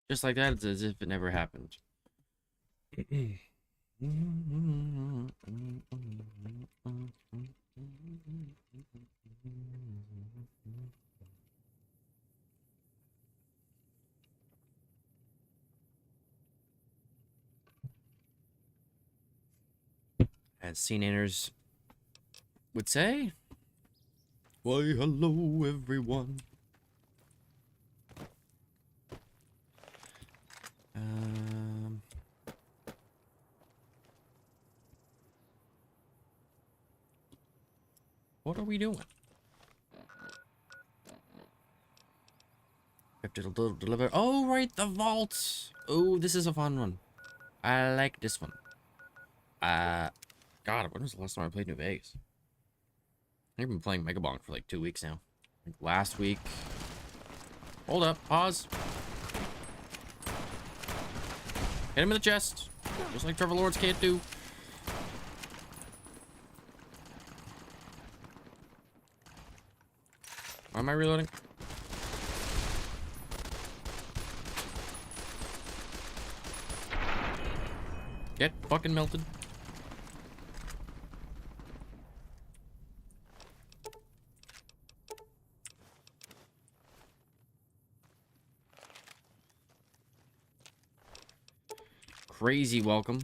Just like that, it's as if it never happened. As CNNers would say, why, hello, everyone. Um, what are we doing? Have to deliver. Oh, right, the vaults. Oh, this is a fun one. I like this one. God, when was the last time I played New Vegas? I've been playing Megabonk for like 2 weeks now. Like last week. Hold up, pause. Hit him in the chest. Just like Trevor Lawrence can't do. Why am I reloading? Get fucking melted. Crazy welcome.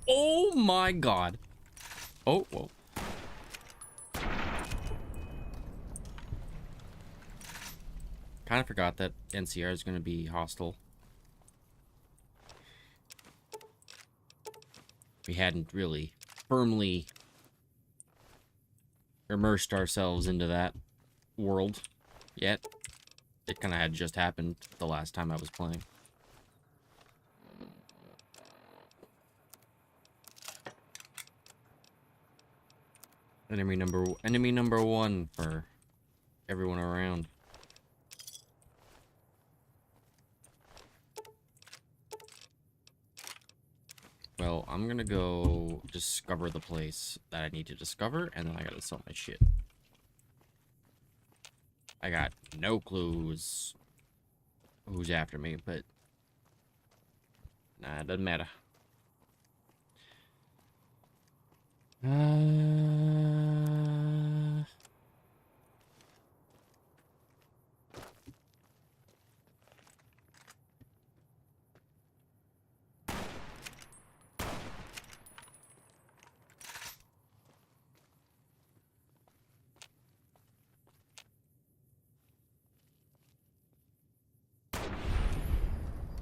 Oh my god. Oh, whoa. Kind of forgot that NCR is going to be hostile. We hadn't really firmly immersed ourselves into that world yet. It kind of had just happened the last time I was playing. Enemy number one for everyone around. Well, I'm gonna go discover the place that I need to discover, and then I gotta sell my shit. I got no clues who's after me, but nah, it doesn't matter. Uh,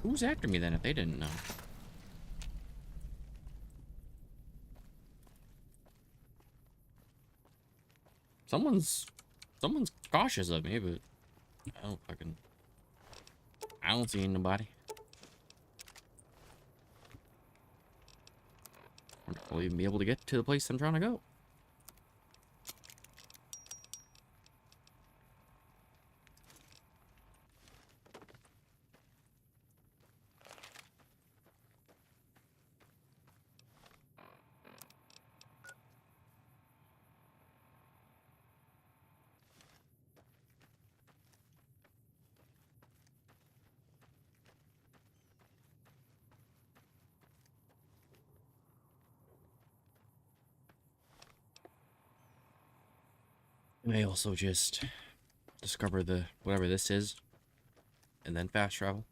who's after me then if they didn't know? Someone's cautious of me, but I don't see anybody. I'll even be able to get to the place I'm trying to go. I may also just discover the whatever this is and then fast travel.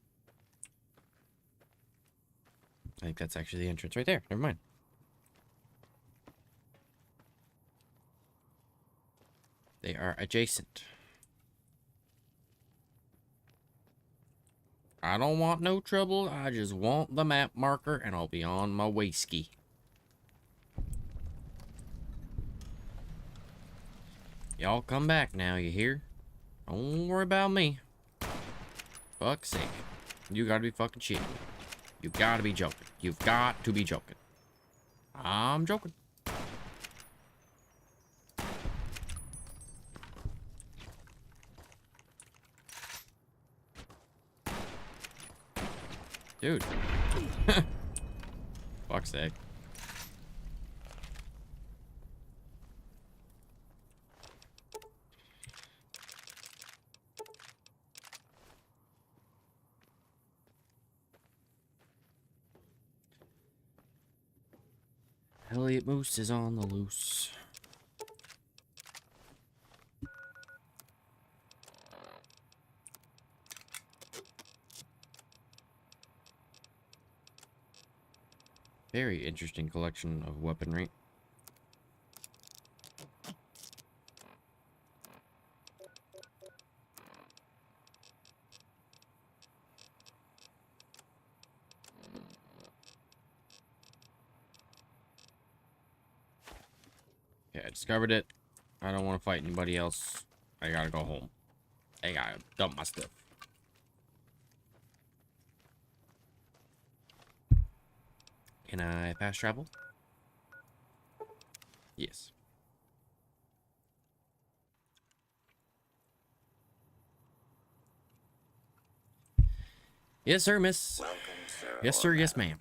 I think that's actually the entrance right there. Never mind. They are adjacent. I don't want no trouble. I just want the map marker and I'll be on my way ski. Y'all come back now, you hear? Don't worry about me. Fuck's sake. You gotta be fucking shitting. You gotta be joking. You've got to be joking. I'm joking. Dude. Fuck's sake. Elliot Moose is on the loose. Very interesting collection of weaponry. Okay, I discovered it. I don't want to fight anybody else. I gotta go home. I gotta dump my stuff. Can I fast travel? Yes. Yes, sir, miss. Welcome, sir. Yes, sir. Yes, ma'am.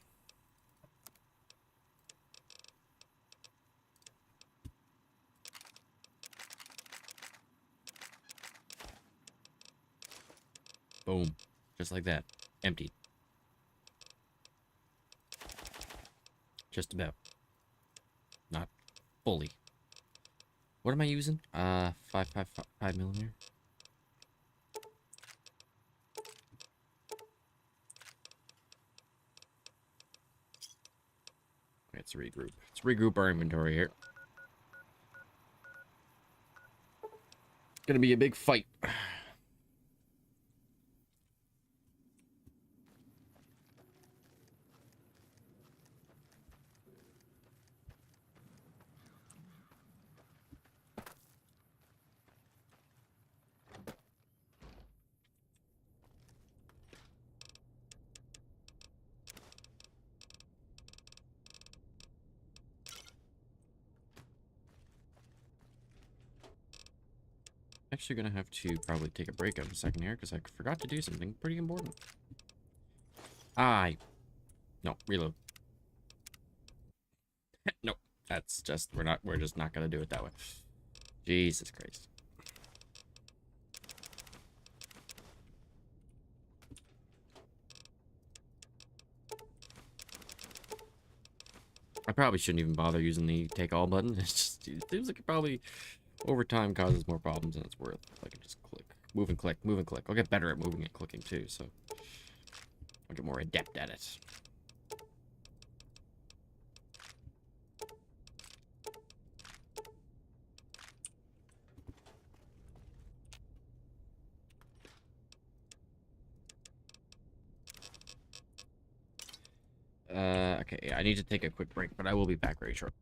Boom. Just like that. Empty. Just about. Not fully. What am I using? 5 millimeter. Let's regroup. Let's regroup our inventory here. Gonna be a big fight. Actually gonna have to probably take a break in a second here because I forgot to do something pretty important. No, reload. Nope. That's just we're just not gonna do it that way. Jesus Christ. I probably shouldn't even bother using the take all button. It's just, it seems like it probably over time causes more problems than it's worth. If I can just click. Move and click, move and click. I'll get better at moving and clicking too, so I'll get more adept at it. Okay, yeah, I need to take a quick break, but I will be back very shortly.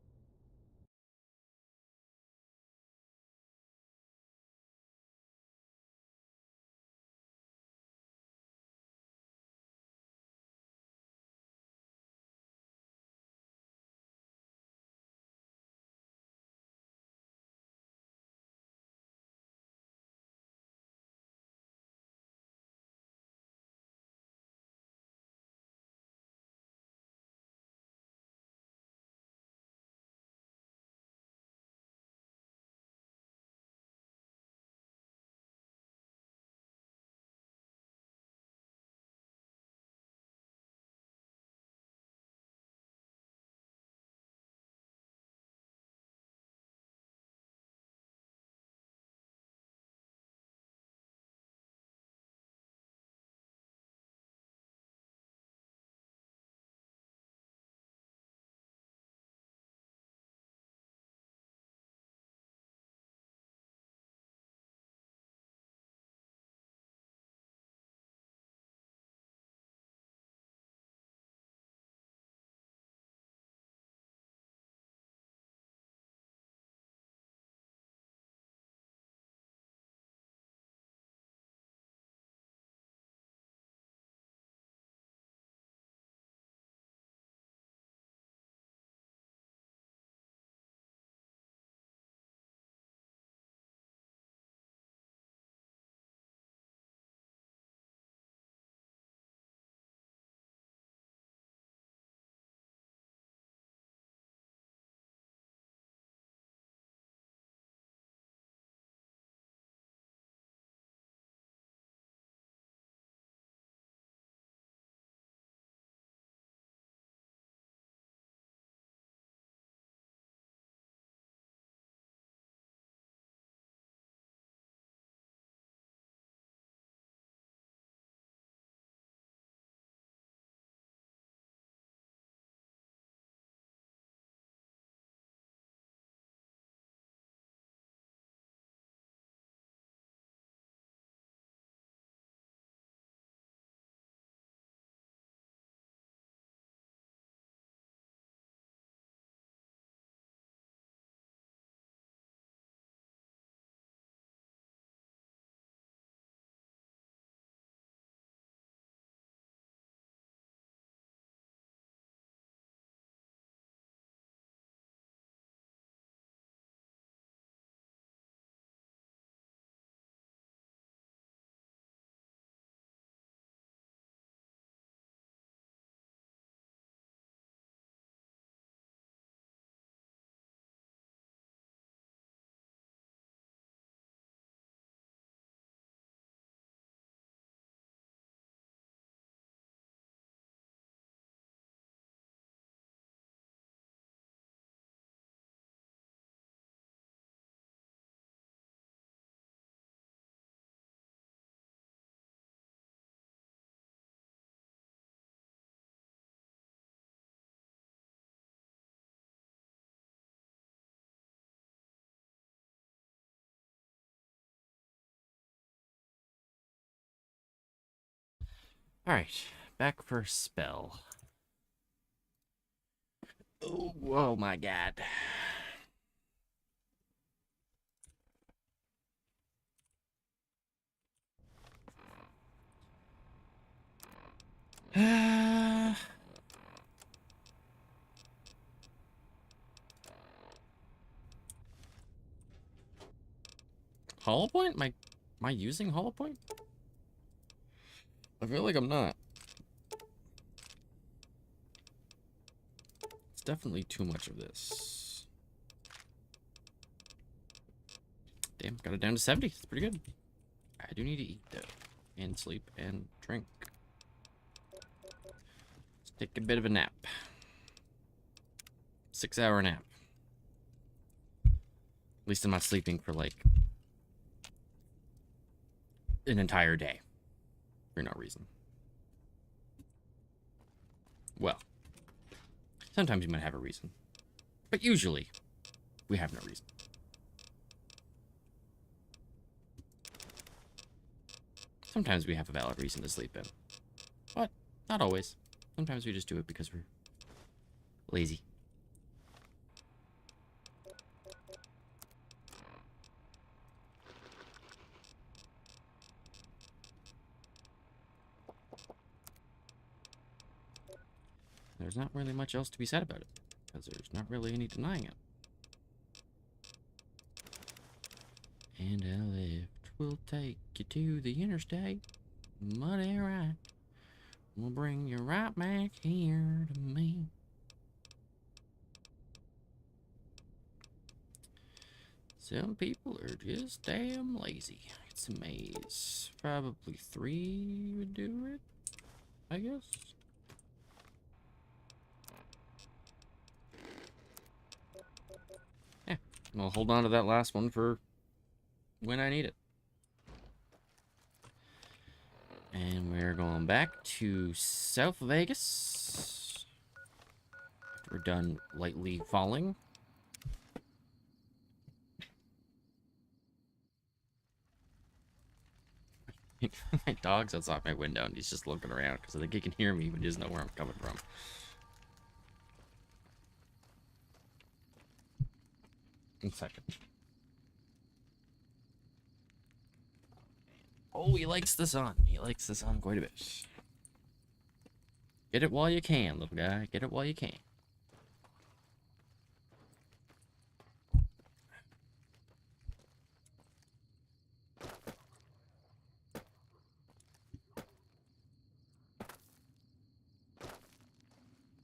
Alright, back for a spell. Oh my god. Hollow Point? Am I using Hollow Point? I feel like I'm not. It's definitely too much of this. Damn, got it down to 70. It's pretty good. I do need to eat, though. And sleep and drink. Let's take a bit of a nap. 6-hour nap. At least I'm not sleeping for, like, an entire day. For no reason. Well, sometimes you might have a reason. But usually, we have no reason. Sometimes we have a valid reason to sleep in. But not always. Sometimes we just do it because we're lazy. There's not really much else to be said about it, because there's not really any denying it. And a lift will take you to the interstate. Muddy right will bring you right back here to me. Some people are just damn lazy. It's a maze. Probably 3 would do it, I guess. Yeah, I'll hold on to that last one for when I need it. And we're going back to South Vegas. We're done lightly falling. My dog's outside my window and he's just looking around because I think he can hear me, but he doesn't know where I'm coming from. One second. Oh, he likes the sun. He likes the sun quite a bit. Get it while you can, little guy. Get it while you can.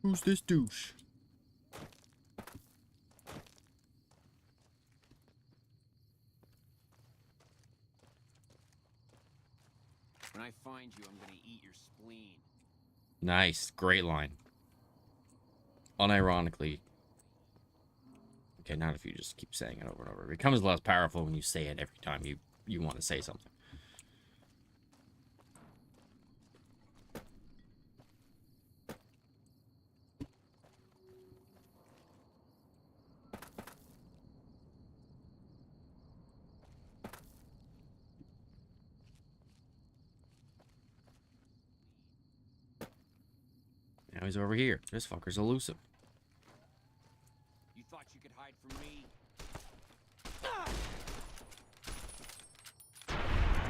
Who's this douche? When I find you, I'm gonna eat your spleen. Nice. Great line. Unironically. Okay, not if you just keep saying it over and over. It becomes less powerful when you say it every time you want to say something. Now he's over here. This fucker's elusive. You thought you could hide from me?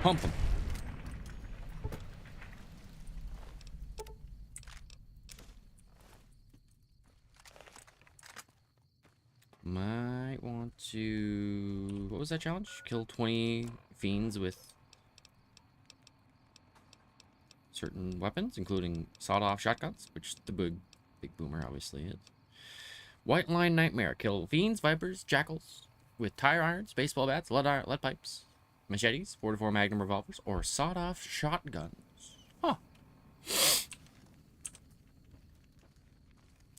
Pump him. Might want to... What was that challenge? Kill 20 fiends with certain weapons, including sawed-off shotguns, which the big boomer obviously is. White Line Nightmare. Kill fiends, vipers, jackals with tire irons, baseball bats, lead pipes, machetes, 4-4 magnum revolvers, or sawed-off shotguns. Huh.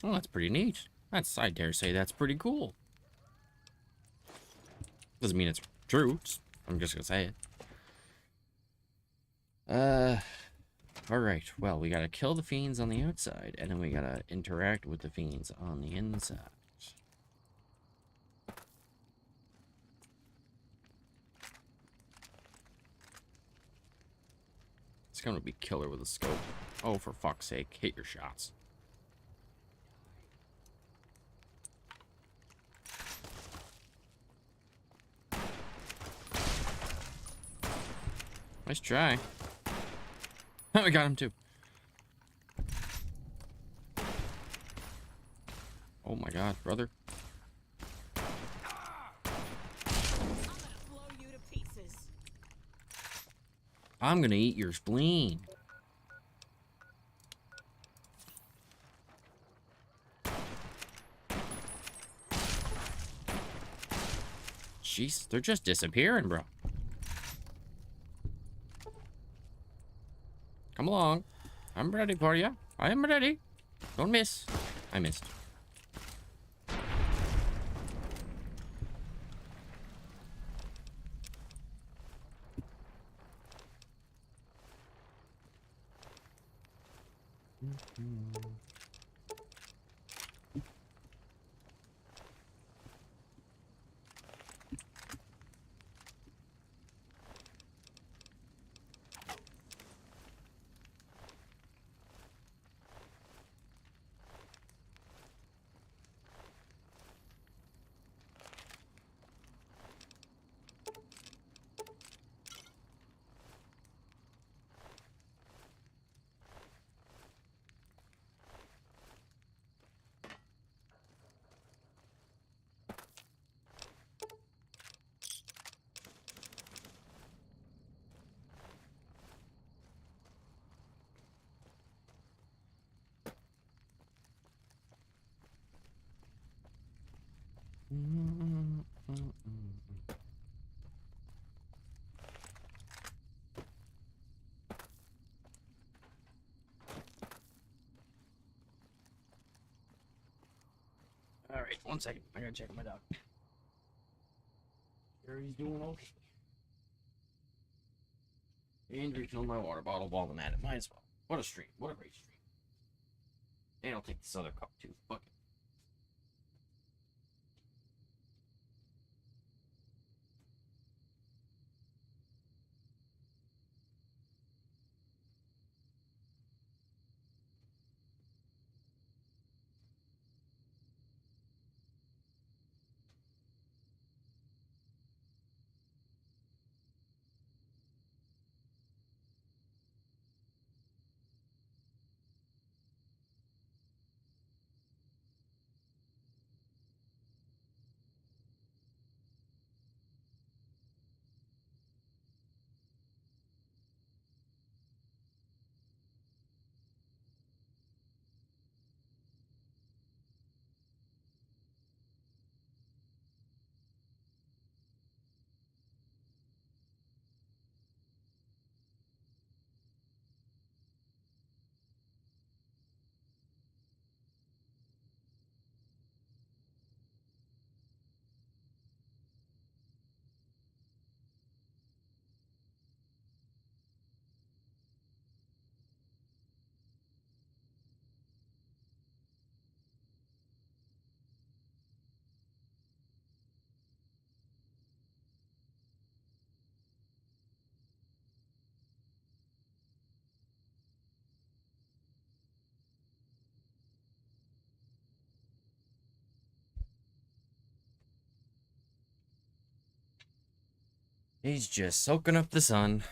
Well, that's pretty neat. I dare say that's pretty cool. Doesn't mean it's true. I'm just gonna say it. Alright. Well, we gotta kill the fiends on the outside, and then we gotta interact with the fiends on the inside. It's gonna be killer with a scope. Oh, for fuck's sake, hit your shots. Nice try. I got him too. Oh my god, brother. Blow you to pieces. I'm gonna eat your spleen. Jeez, they're just disappearing, bro. Come along. I'm ready for you. I am ready. Don't miss. I missed. All right, 1 second. I gotta check my dog. Sure, he's doing okay. And refilling my water bottle while I'm at it. Might as well. What a stream. What a great stream. And I'll take this other cup too. Fuck it. He's just soaking up the sun.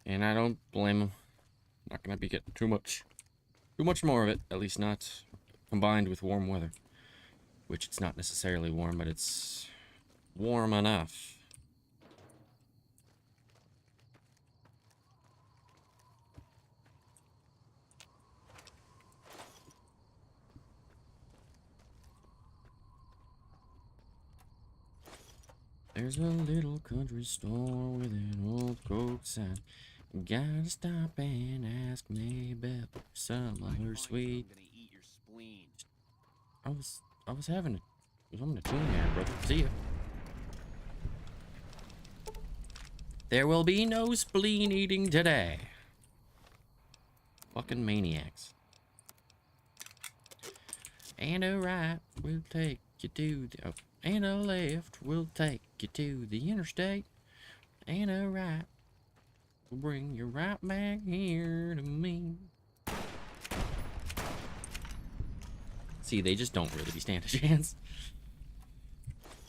And I don't blame him. Not gonna be getting too much more of it. At least not combined with warm weather. Which it's not necessarily warm, but it's warm enough. There's a little country store with an old Coke sign. Gotta stop and ask Maybelle some of her sweet. I'm gonna eat your spleen. I was having a tune there, brother. See ya. There will be no spleen eating today. Fucking maniacs. And a right will take you to the and a left will take you to the interstate. Ain't a right. Bring you right back here to me. See, they just don't really stand a chance.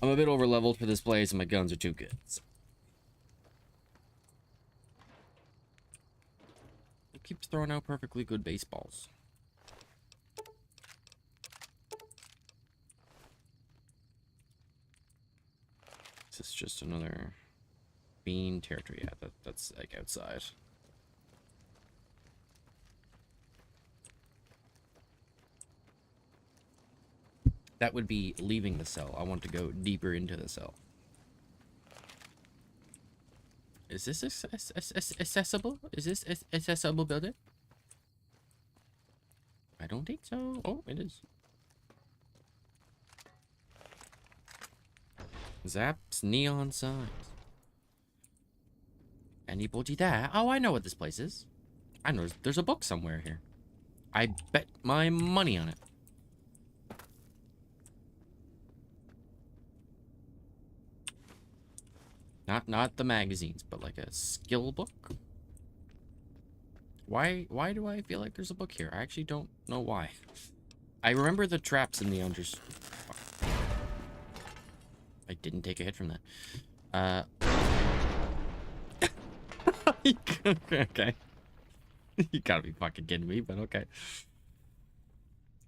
I'm a bit over leveled for this place and my guns are too good. So. It keeps throwing out perfectly good baseballs. Is this just another bean territory? Yeah, that's like outside. That would be leaving the cell. I want to go deeper into the cell. Is this accessible? Is this accessible building? I don't think so. Oh, it is. Zapp's neon signs. Anybody there? Oh, I know what this place is. I know there's a book somewhere here. I bet my money on it. Not the magazines, but like a skill book. Why do I feel like there's a book here? I actually don't know why. I remember the traps in the unders. I didn't take a hit from that. Okay. You gotta be fucking kidding me, but okay.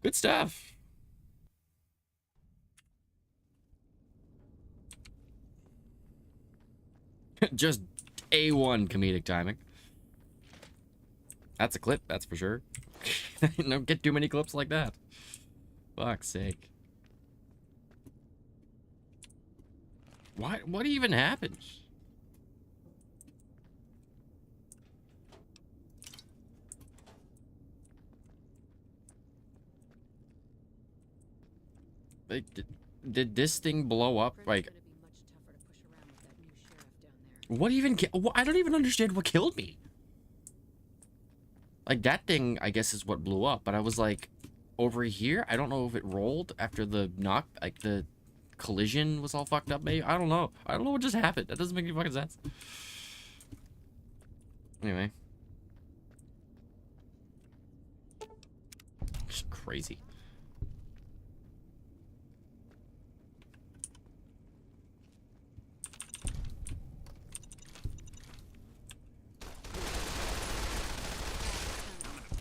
Good stuff. Just A1 comedic timing. That's a clip, that's for sure. Don't get too many clips like that. Fuck's sake. What even happened? Like, did this thing blow up? Like, what even? I don't even understand what killed me. Like, that thing, I guess, is what blew up. But I was like, over here, I don't know if it rolled after the knock, like the collision was all fucked up. Maybe I don't know. I don't know what just happened. That doesn't make any fucking sense. Anyway, just crazy.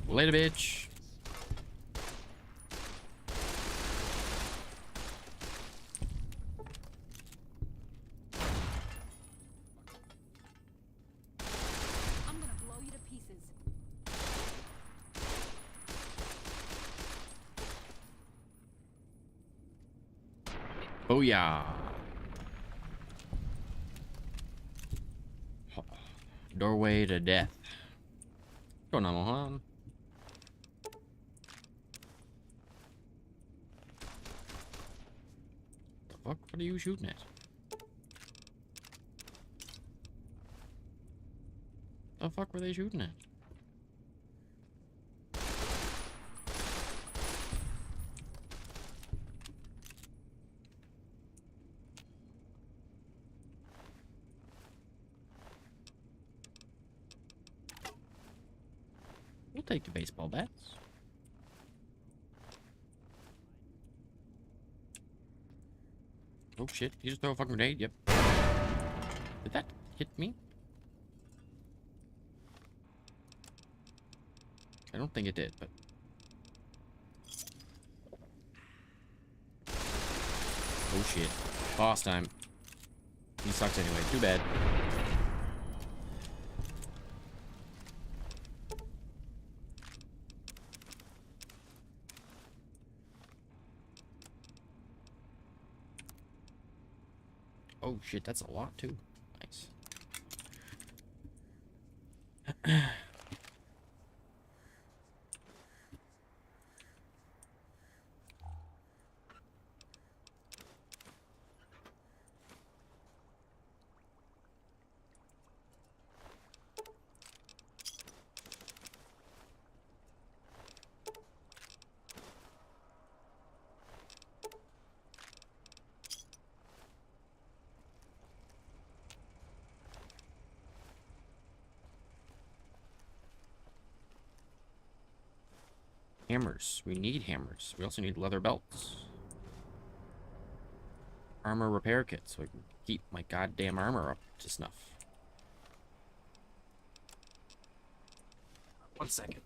Later, bitch. I'm gonna blow you to pieces. Oh yeah. Doorway to death. What's going on, Mohan? The fuck? What are you shooting at? The fuck were they shooting at? We'll take the baseball bats. Oh shit, you just throw a fucking grenade? Yep. Did that hit me? I don't think it did, but... Oh shit. Boss time. He sucks anyway, too bad. Oh shit, that's a lot too. Nice. Hammers. We need hammers. We also need leather belts. Armor repair kit, so I can keep my goddamn armor up to snuff. 1 second.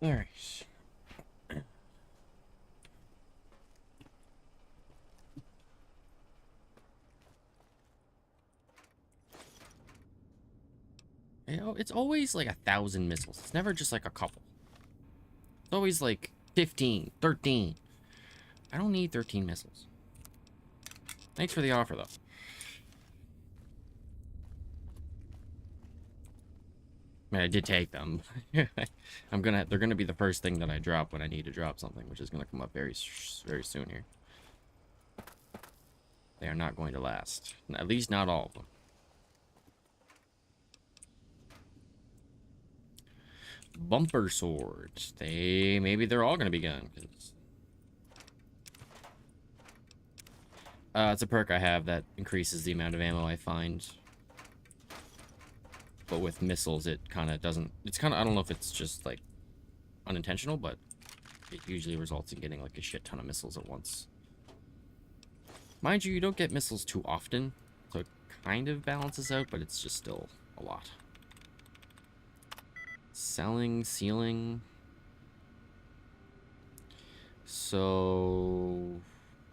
All right. You know, it's always like 1,000 missiles. It's never just like a couple. It's always like 15, 13. I don't need 13 missiles. Thanks for the offer, though. I mean, I did take them. They're gonna be the first thing that I drop when I need to drop something, which is gonna come up very soon here. They are not going to last. At least not all of them. Bumper swords. Maybe they're all gonna be gone. It's a perk I have that increases the amount of ammo I find. But with missiles, it kind of doesn't... It's kind of... I don't know if it's just, like, unintentional, but it usually results in getting, like, a shit ton of missiles at once. Mind you, you don't get missiles too often, so it kind of balances out, but it's just still a lot. Selling, sealing. So...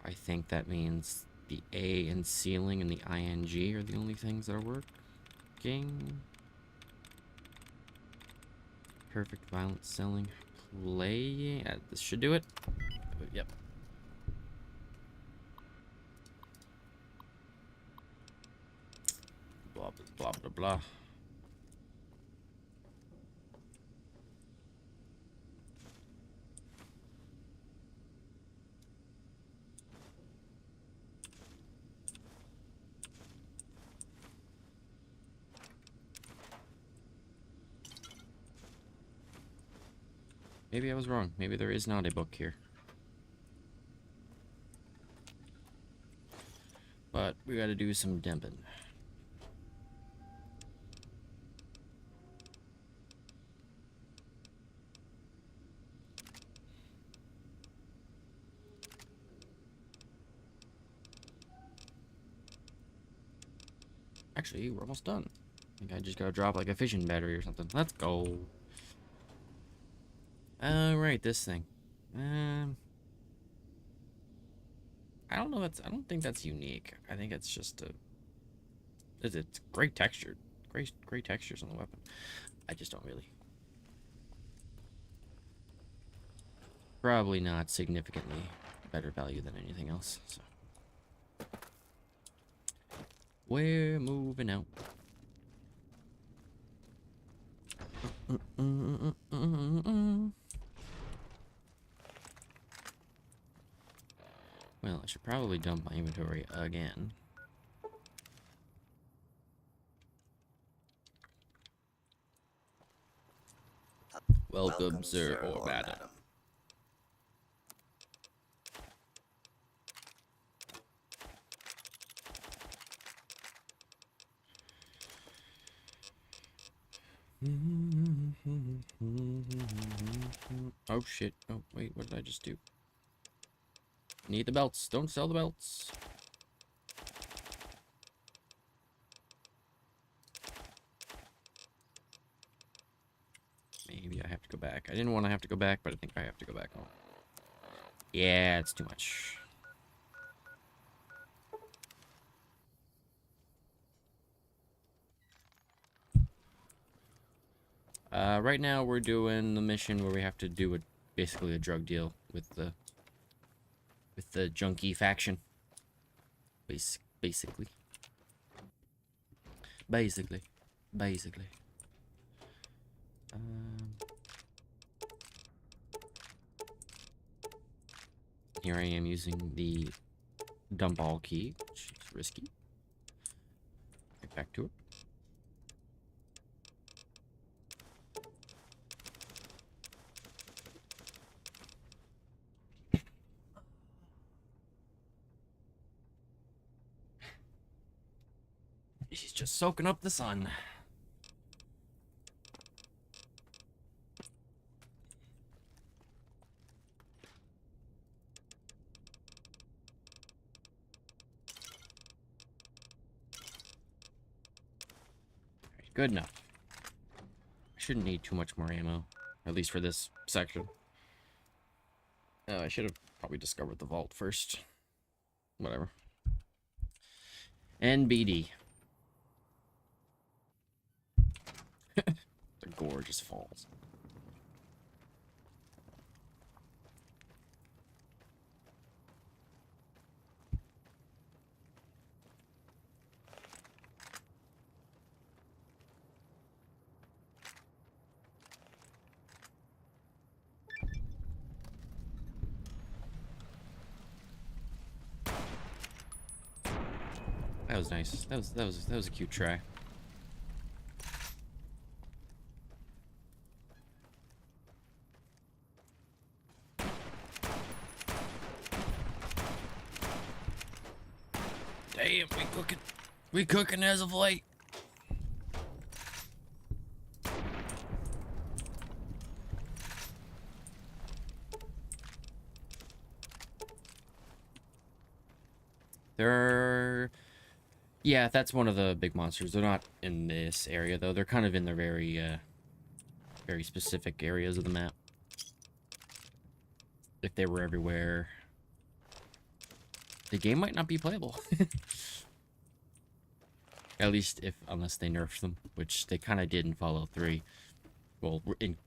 I think that means the A in sealing and the ING are the only things that are working. Perfect violent selling. Play. This should do it. Yep. Blah, blah, blah, blah. Maybe I was wrong. Maybe there is not a book here. But we gotta do some dumping. Actually, we're almost done. I think I just gotta drop like a fishing battery or something. Let's go. Right, this thing. I don't know. I don't think that's unique. I think it's just a. It's great texture, great textures on the weapon. I just don't really. Probably not significantly better value than anything else. So we're moving out. Well, I should probably dump my inventory again. Welcome, sir, or madam. Oh shit. Oh wait, what did I just do? Need the belts. Don't sell the belts. Maybe I have to go back. I didn't want to have to go back, but I think I have to go back home. Yeah, it's too much. Right now we're doing the mission where we have to do basically a drug deal with the junkie faction. Basically. Here I am using the dump all key, which is risky. Get back to it. He's just soaking up the sun. Good enough. I shouldn't need too much more ammo, at least for this section. I should have probably discovered the vault first. Whatever. NBD. The gorgeous falls. That was nice. That was a cute try. Damn, we cooking as of late. Yeah, that's one of the big monsters. They're not in this area, though. They're kind of in the very specific areas of the map. If they were everywhere, the game might not be playable. At least unless they nerfed them, which they kind of did in Fallout 3. Well, in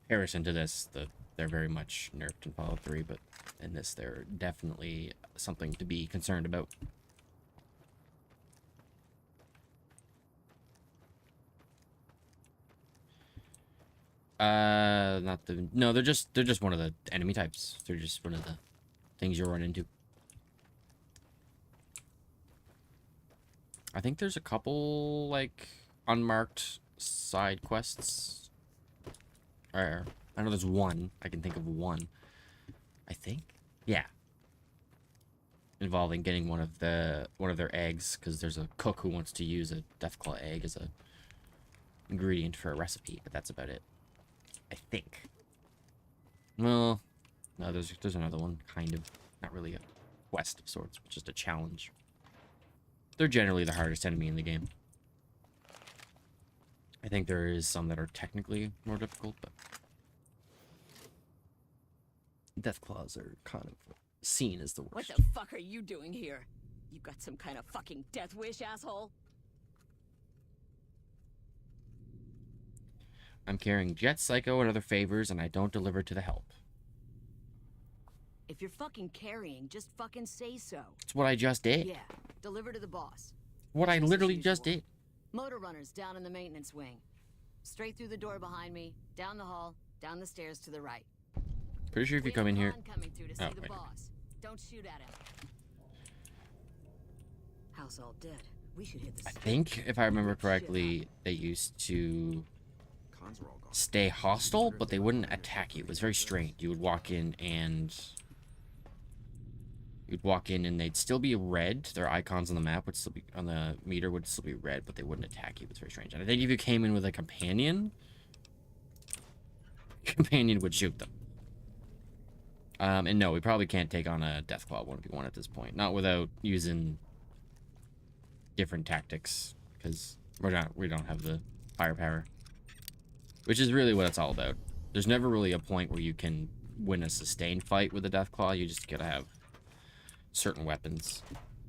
comparison to this, they're very much nerfed in Fallout 3, but in this, they're definitely something to be concerned about. No, they're just one of the enemy types. They're just one of the things you run into. I think there's a couple, like, unmarked side quests. I know there's one. I can think of one. I think? Yeah. Involving getting one of their eggs, because there's a cook who wants to use a Deathclaw egg as a ingredient for a recipe, but that's about it. I think. Well, no, there's another one, kind of. Not really a quest of sorts, but just a challenge. They're generally the hardest enemy in the game. I think there is some that are technically more difficult, but Deathclaws are kind of seen as the worst. What the fuck are you doing here? You got some kind of fucking death wish, asshole? I'm carrying Jet, Psycho, and other favors, and I don't deliver to the help. If you're fucking carrying, just fucking say so. It's what I just did. Yeah, deliver to the boss. What I Business as literally just usual. did. Motor runners down in the maintenance wing. Straight through the door behind me, down the hall, down the stairs to the right. Pretty sure if you We come have in here... Khan coming through to see Oh, the wait. boss. Don't shoot at him. House all dead. We should hit the I street. think, if I remember Shit up. correctly, they used to Cons are all gone. stay hostile, but they wouldn't attack you. It was very strange. You would walk in and... You'd walk in and they'd still be red. Their icons on the map would still be... On the meter would still be red, but they wouldn't attack you. It's very strange. And I think if you came in with a companion... Companion would shoot them. And no, we probably can't take on a Deathclaw 1v1 at this point. Not without using different tactics, because we don't have the firepower. Which is really what it's all about. There's never really a point where you can win a sustained fight with a Deathclaw. You just gotta have certain weapons,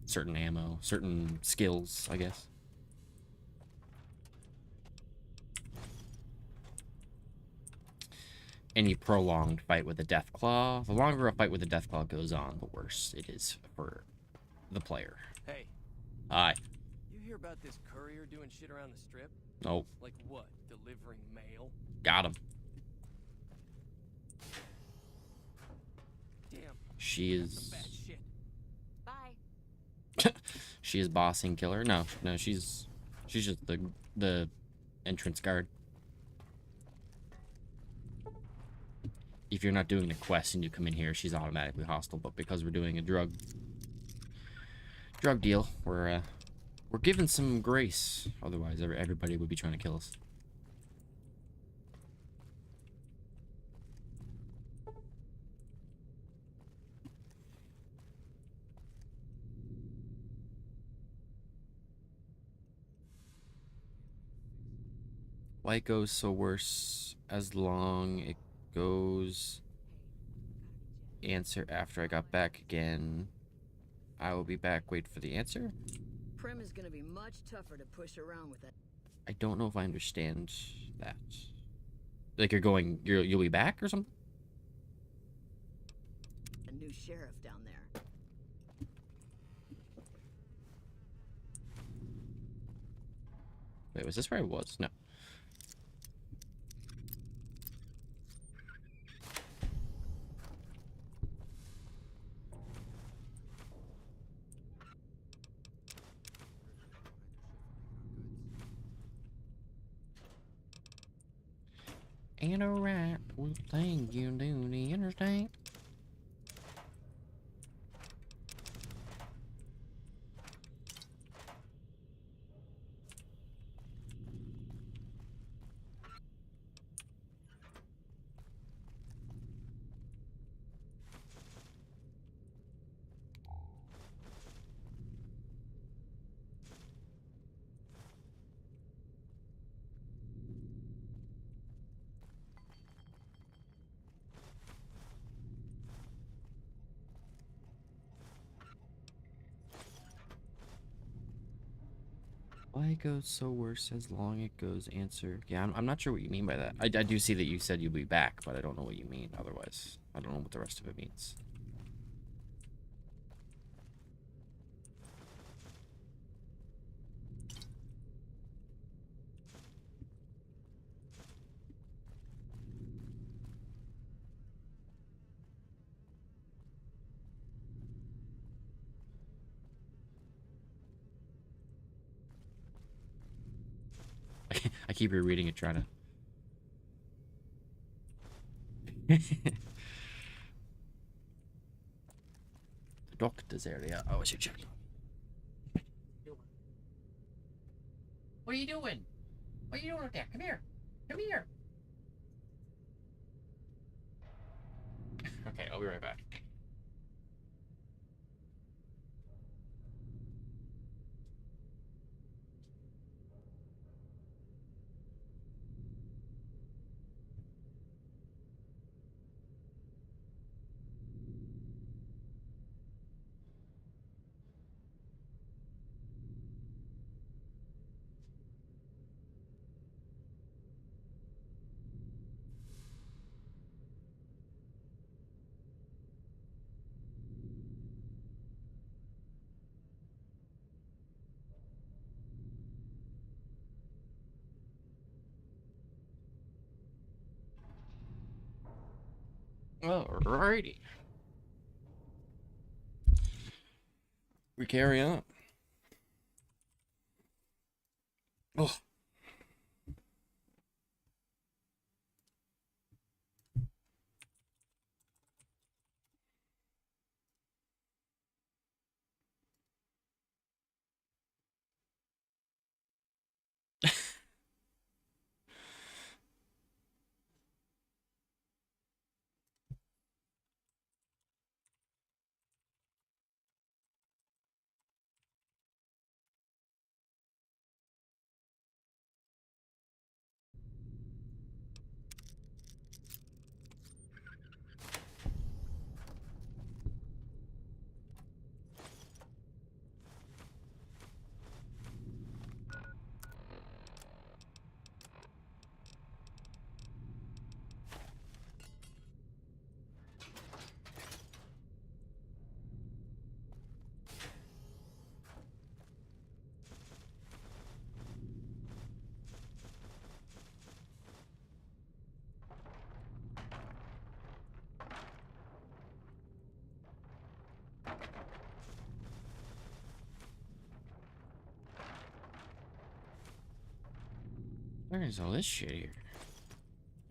certain ammo, certain skills, I guess. Any prolonged fight with a Deathclaw, the longer a fight with a Deathclaw goes on, the worse it is for the player. Hey, Hi. you hear about this courier doing shit around the strip? Nope. Like what? Delivering mail? Got him. Damn. She Some is... bad shit. Bye. She is bossing killer. No, no, she's just the entrance guard. If you're not doing the quest and you come in here, she's automatically hostile. But because we're doing a drug deal, we're given some grace. Otherwise, everybody would be trying to kill us. Why it goes so worse as long it goes. Answer after I got back again. I will be back. Wait for the answer. Prim is gonna be much tougher to push around with that. I don't know if I understand that. Like you'll be back or something? A new sheriff down there. Wait, was this where I was? No. Ain't a right thing you do, do you understand? Why it goes so worse as long it goes answer. Yeah, I'm not sure what you mean by that. I do see that you said you'll be back, but I don't know what you mean otherwise. I don't know what the rest of it means. I keep rereading it, trying to. The doctor's area. Oh, I should check. What are you doing? What are you doing with that? Come here. Come here. Okay, I'll be right back. Alrighty. We carry on. Oh. Where is all this shit here?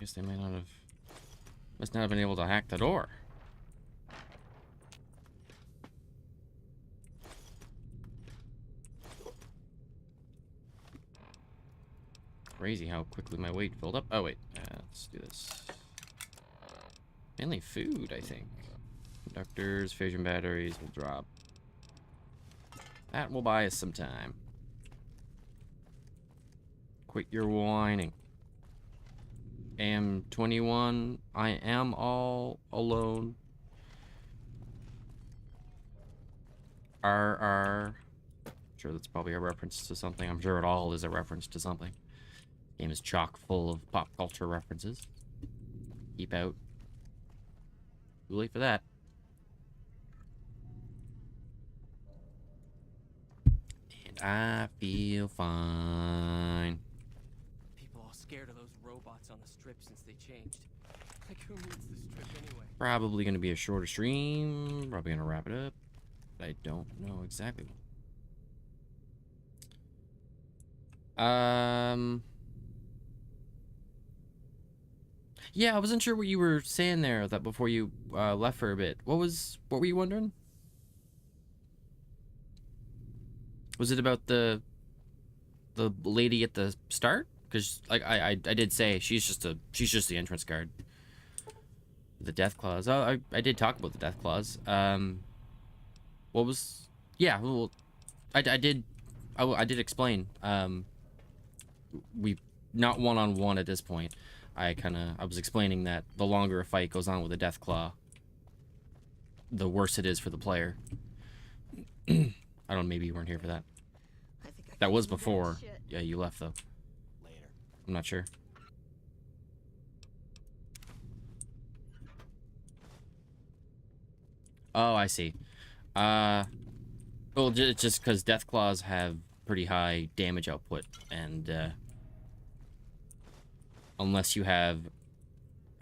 Guess they must not have been able to hack the door. Crazy how quickly my weight filled up. Oh wait, let's do this. Mainly food, I think. Conductors, fission batteries will drop. That will buy us some time. Quit your whining. AM21, I am all alone. RR. Sure, that's probably a reference to something. I'm sure it all is a reference to something. Game is chock full of pop culture references. Keep out. Too late for that. And I feel fine. People all scared of those robots on the strip since they changed. Like, who needs the strip anyway? Probably going to be a shorter stream. Probably going to wrap it up. I don't know exactly. Yeah, I wasn't sure what you were saying there that before you left for a bit. What were you wondering? Was it about the lady at the start? Because like I did say she's just the entrance guard. The death clause. Oh, I did talk about the death clause. What was? Yeah, well, I did explain. We not one-on-one at this point. I was explaining that the longer a fight goes on with a death claw, the worse it is for the player. I don't know, maybe you weren't here for that. That was before. Yeah, you left though. Later. I'm not sure. Oh, I see. Well, just because death claws have pretty high damage output, and unless you have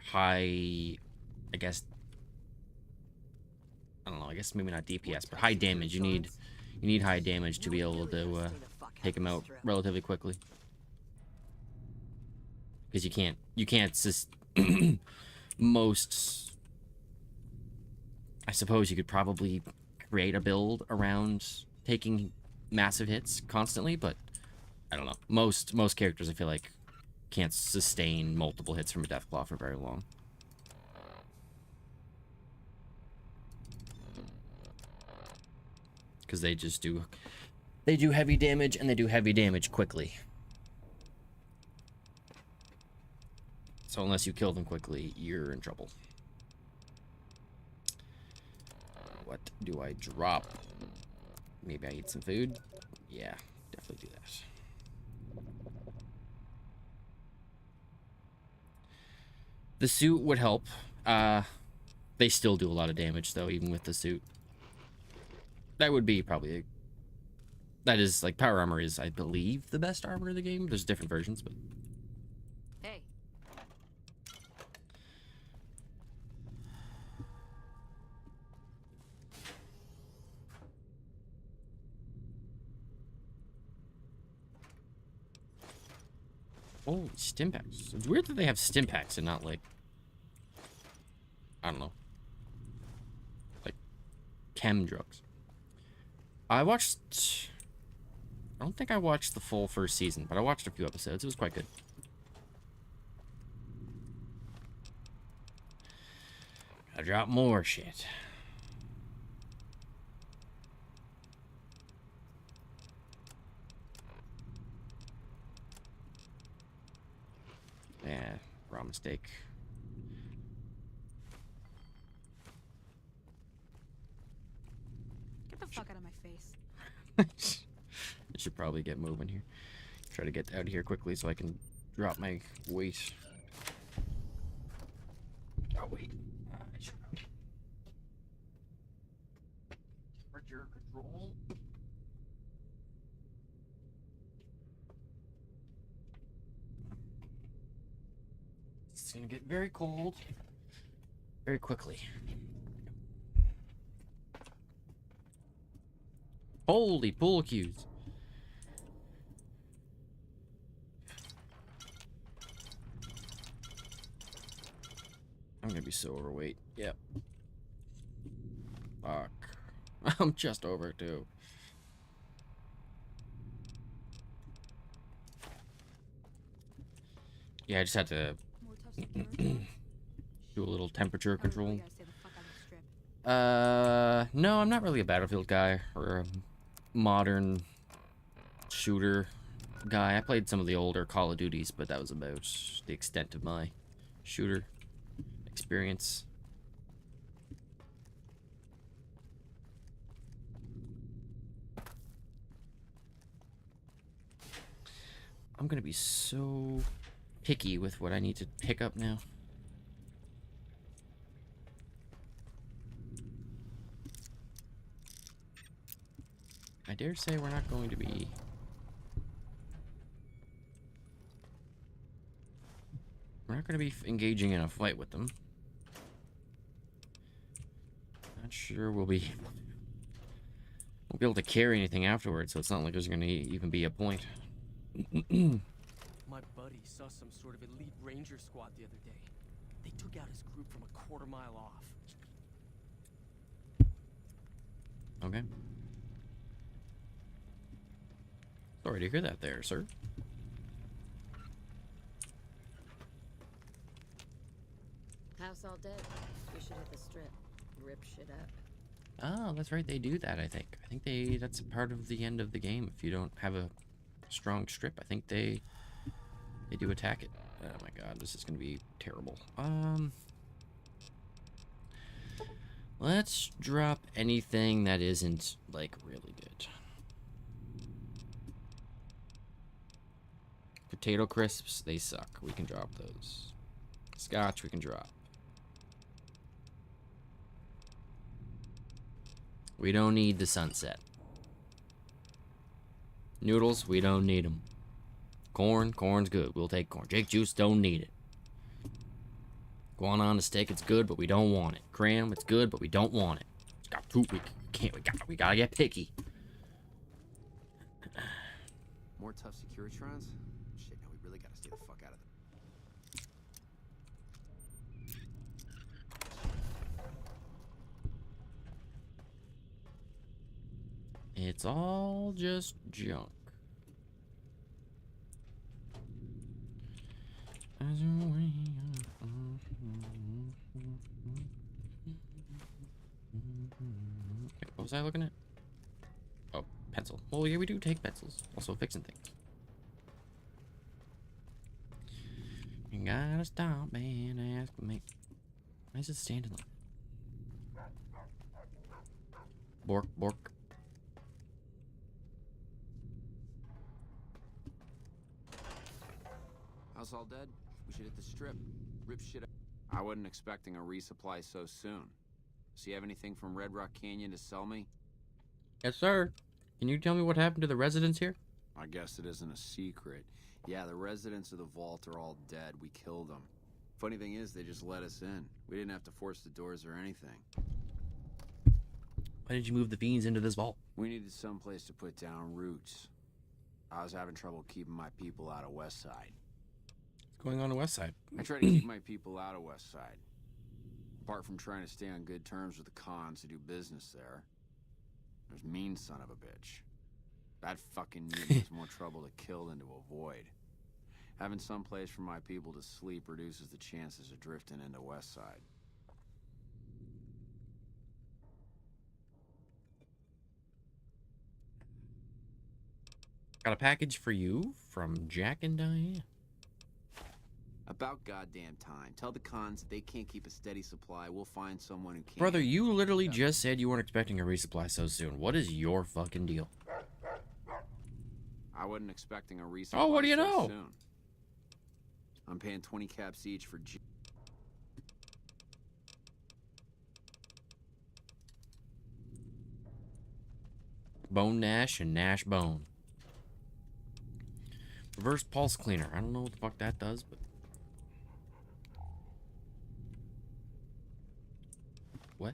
high, I guess, I don't know, I guess maybe not DPS, but high damage. You need high damage to be able to take them out relatively quickly. Because you can't most, I suppose you could probably create a build around taking massive hits constantly, but I don't know. Most characters I feel like can't sustain multiple hits from a Deathclaw for very long. Because they do heavy damage, and they do heavy damage quickly. So unless you kill them quickly, you're in trouble. What do I drop? Maybe I eat some food? Yeah, definitely do that. The suit would help. They still do a lot of damage, though, even with the suit. That would be probably... That is, like, power armor is, I believe, the best armor in the game. There's different versions, but... Hey. Oh, stim packs. It's weird that they have stim packs and not, like... I don't know. Like, chem drugs. I don't think I watched the full first season, but I watched a few episodes. It was quite good. Gotta drop more shit. Yeah, raw mistake. Get the fuck out of my face. I should probably get moving here. Try to get out of here quickly so I can drop my weight. Oh, wait. I should temperature control. It's gonna get very cold very quickly. Holy pool cues. I'm gonna be so overweight. Yep. Fuck. I'm just over it too. Yeah, I just had to More tough security. do a little temperature I really control. gotta stay the fuck out of the strip. No, I'm not really a Battlefield guy or a modern shooter guy. I played some of the older Call of Duties, but that was about the extent of my shooter experience. I'm gonna be so picky with what I need to pick up now. I dare say we're not going to be... We're not going to be engaging in a fight with them. Not sure we'll be able to carry anything afterwards, so it's not like there's going to even be a point. My buddy saw some sort of elite ranger squad the other day. They took out his group from a quarter-mile off. Okay. Sorry to hear that there, sir. House all dead. We should hit the strip. Rip shit up. Oh, that's right, they do that, I think. I think that's a part of the end of the game. If you don't have a strong strip, I think they do attack it. Oh my god, this is gonna be terrible. Let's drop anything that isn't, like, really good. Potato crisps, they suck. We can drop those. Scotch, we can drop. We don't need the sunset. Noodles, we don't need them. Corn's good. We'll take corn. Jake juice, don't need it. Guac on the steak, it's good, but we don't want it. Cram, it's good, but we don't want it. It's got too, we gotta get picky. More tough Securitrons? Shit, no, we really gotta stay the fuck out of them. It's all just junk. What was I looking at? Oh, pencil. Well, yeah, we do take pencils. Also fixing things. You gotta stop and ask me. Why is it standing like? Bork, bork. House all dead? We should hit the strip. Rip shit up. I wasn't expecting a resupply so soon. So you have anything from Red Rock Canyon to sell me? Yes, sir. Can you tell me what happened to the residents here? I guess it isn't a secret. Yeah, the residents of the vault are all dead. We killed them. Funny thing is, they just let us in. We didn't have to force the doors or anything. Why did you move the fiends into this vault? We needed someplace to put down roots. I was having trouble keeping my people out of Westside. What's going on the west side? I try to keep my people out of Westside. Apart from trying to stay on good terms with the cons who do business there. There's mean son of a bitch. That fucking mutant is more trouble to kill than to avoid. Having some place for my people to sleep reduces the chances of drifting into Westside. Got a package for you from Jack and Diane. About goddamn time. Tell the cons that they can't keep a steady supply. We'll find someone who can. Brother, you literally just said you weren't expecting a resupply so soon. What is your fucking deal? I wasn't expecting a resupply. Oh, what do you so know? Soon. I'm paying 20 caps each for Bone Nash and Nash Bone. Reverse pulse cleaner. I don't know what the fuck that does, but... What?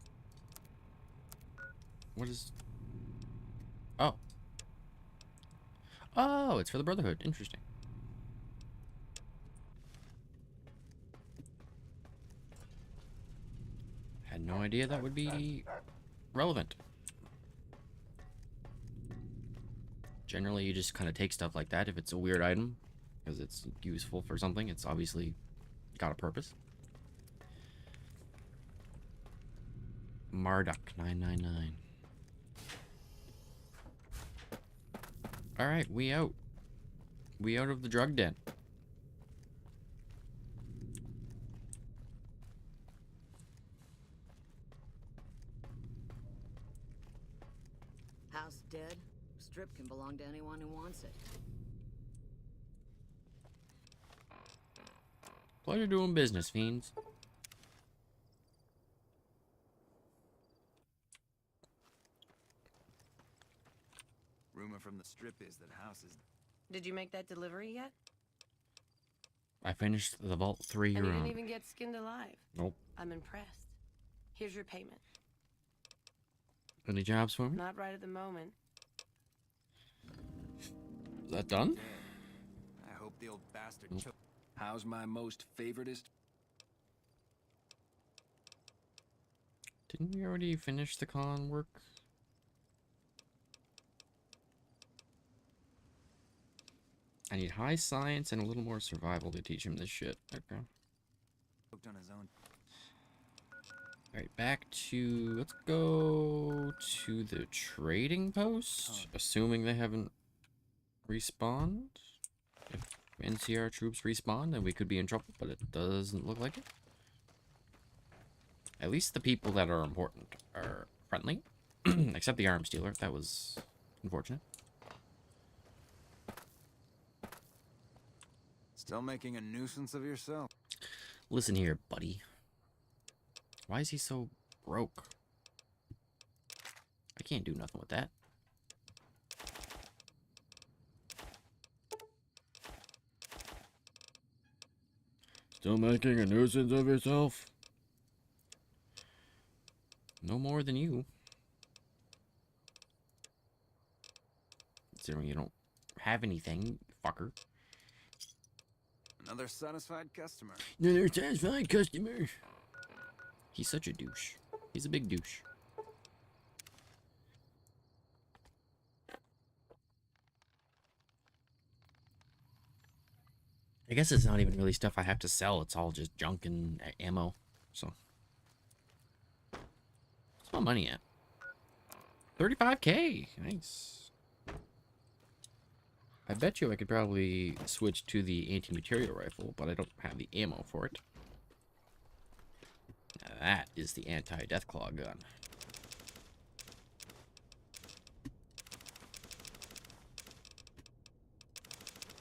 What is... Oh. Oh, it's for the Brotherhood. Interesting. had no idea that would be relevant. Generally, you just kind of take stuff like that if it's a weird item, because it's useful for something. It's obviously got a purpose. Marduk 999. Alright, we out. We out of the drug den. House dead. Strip can belong to anyone who wants it. Pleasure doing business, fiends. Rumor from the strip is that House is... Did you make that delivery yet? I finished the Vault 3 And you round. didn't even get skinned alive. Nope. I'm impressed. Here's your payment. Any jobs for me? Not right at the moment. Is that done? I hope the old bastard choked. How's my most favoritist? Didn't we already finish the con work? I need high science and a little more survival to teach him this shit. Okay. On his own. Alright, back to... Let's go to the trading post. Assuming they haven't respawned. If NCR troops respawn, then we could be in trouble, but it doesn't look like it. At least the people that are important are friendly. Except the arms dealer. That was unfortunate. Still making a nuisance of yourself. Listen here, buddy. Why is he so broke? I can't do nothing with that. Still making a nuisance of yourself? No more than you. Considering you don't have anything, fucker. Another satisfied customer. Another satisfied customer. He's such a douche. He's a big douche. I guess it's not even really stuff I have to sell. It's all just junk and ammo. So, what's my money at? 35K. Nice. I bet you I could probably switch to the anti-material rifle, but I don't have the ammo for it. Now that is the anti-Deathclaw gun.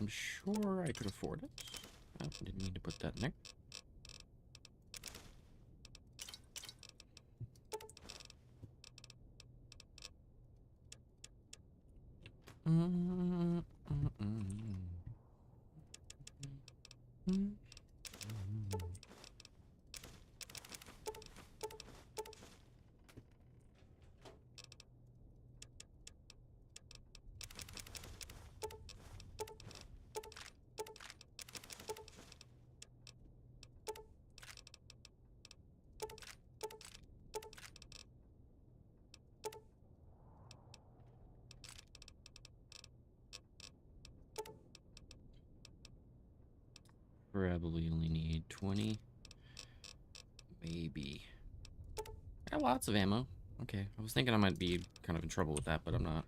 I'm sure I could afford it. Oh, didn't mean to put that in there. Probably only need 20. Maybe. I got lots of ammo. Okay, I was thinking I might be kind of in trouble with that, but I'm not.